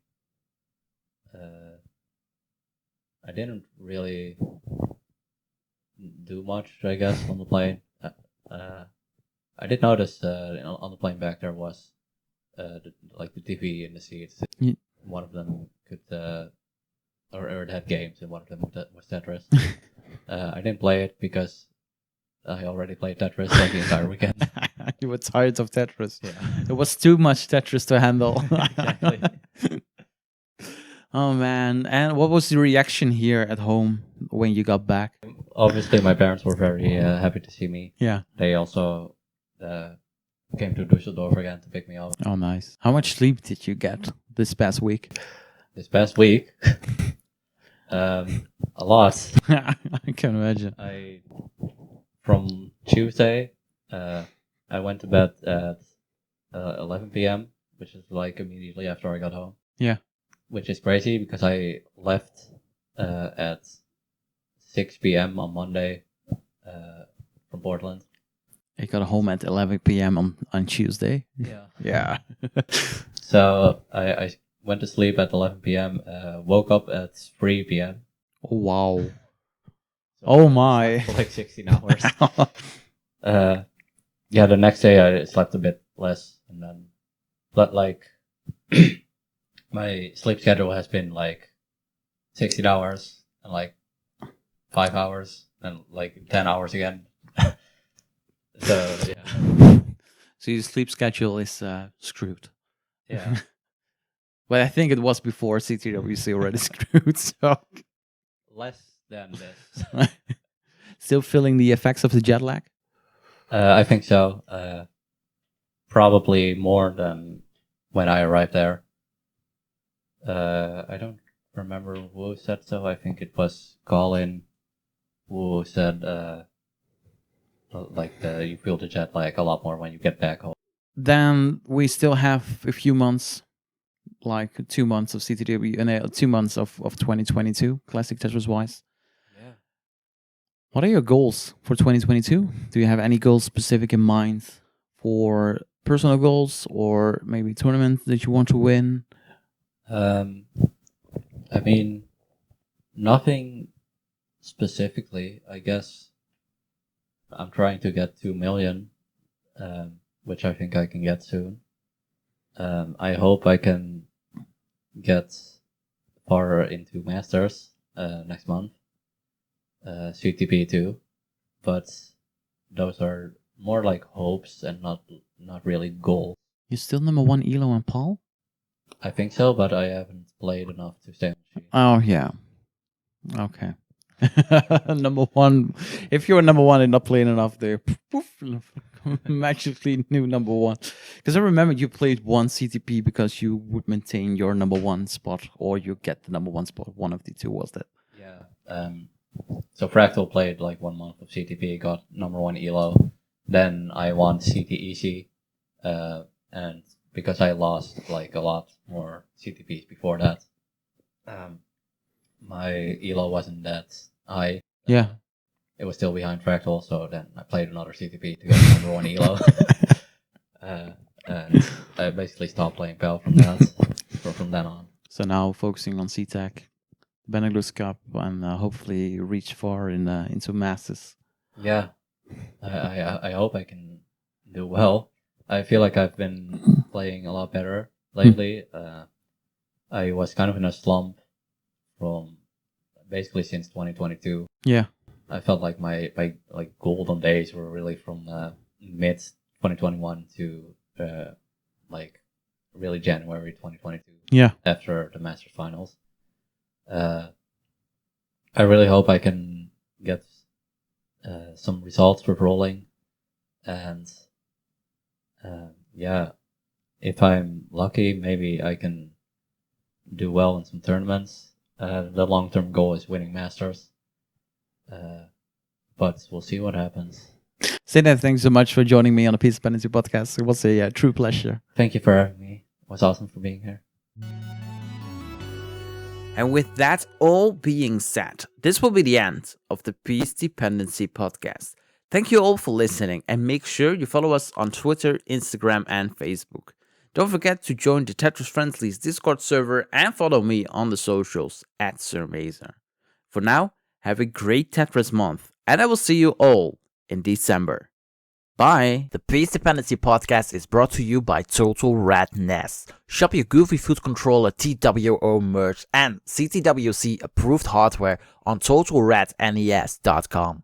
I didn't really do much, I guess, on the plane. I did notice on the plane back there was the TV in the seats. Yeah. One of them could, or it had games, and one of them was Tetris. I didn't play it because I already played Tetris like the entire weekend. You were tired of Tetris. Yeah. It was too much Tetris to handle. Exactly. Oh man! And what was the reaction here at home when you got back? Obviously, my parents were very happy to see me. Yeah. They also came to Düsseldorf again to pick me up. Oh, nice. How much sleep did you get this past week? This past week, a lot. I can imagine. From Tuesday, I went to bed at 11 p.m., which is like immediately after I got home. Yeah. Which is crazy because I left at 6 p.m. on Monday from Portland. I got home at 11 p.m. on Tuesday. Yeah. Yeah. So I went to sleep at 11 p.m., woke up at 3 p.m. Oh, wow. So Oh, I my. slept for like 16 hours. Yeah, the next day I slept a bit less, and then, but like, my sleep schedule has been like 16 hours and like 5 hours and like 10 hours again. So yeah, So your sleep schedule is screwed. yeah. But I think it was before CTWC already screwed. So Less than this. still feeling the effects of the jet lag. I think so. Probably more than when I arrived there. I don't remember who said so. I think it was Colin who said you feel the jet lag a lot more when you get back home. Then we still have a few months, like 2 months of CTW and 2 months of 2022 Classic Tetris wise. Yeah. What are your goals for 2022? Do you have any goals specific in mind for personal goals or maybe tournaments that you want to win? I mean, nothing specifically. I guess I'm trying to get 2 million, which I think I can get soon. I hope I can get far into Masters next month, CTP too, but those are more like hopes and not really goals. You're still number 1 Elo and Paul? I think so, but I haven't played enough to stay on the sheet. Oh, yeah. Okay. Number 1. If you're number 1 and not playing enough, there, poof, magically new number 1. Because I remember you played one CTP because you would maintain your number 1 spot, or you get the number 1 spot. One of the two was that. Yeah. So Fractal played like 1 month of CTP, got number 1 Elo. Then I won CTEC, and because I lost like a lot more CTPs before that, my Elo wasn't that high. Yeah. It was still behind Fractal, so then I played another CTP to get number 1 Elo. And I basically stopped playing PAL from then on. So now focusing on CTEC, Benelux Cup, and hopefully reach far into Masters. Yeah, I hope I can do well. I feel like I've been playing a lot better lately. I was kind of in a slump from basically since 2022. Yeah. I felt like my like golden days were really from mid 2021 to like really January 2022. Yeah. After the Masters finals. I really hope I can get some results for rolling, and yeah, if I'm lucky, maybe I can do well in some tournaments. The long-term goal is winning Masters, but we'll see what happens. Sidnev, thanks so much for joining me on the Piece Dependency podcast. It was a true pleasure. Thank you for having me. It was awesome for being here. And with that all being said, this will be the end of the Piece Dependency podcast. Thank you all for listening, and make sure you follow us on Twitter, Instagram, and Facebook. Don't forget to join the Tetris Friendly's Discord server and follow me on the socials at SirMazer. For now, have a great Tetris month, and I will see you all in December. Bye! The Piece Dependency podcast is brought to you by Total Rat NES. Shop your Goofy Foot Controller TWO merch and CTWC approved hardware on TotalRatNES.com.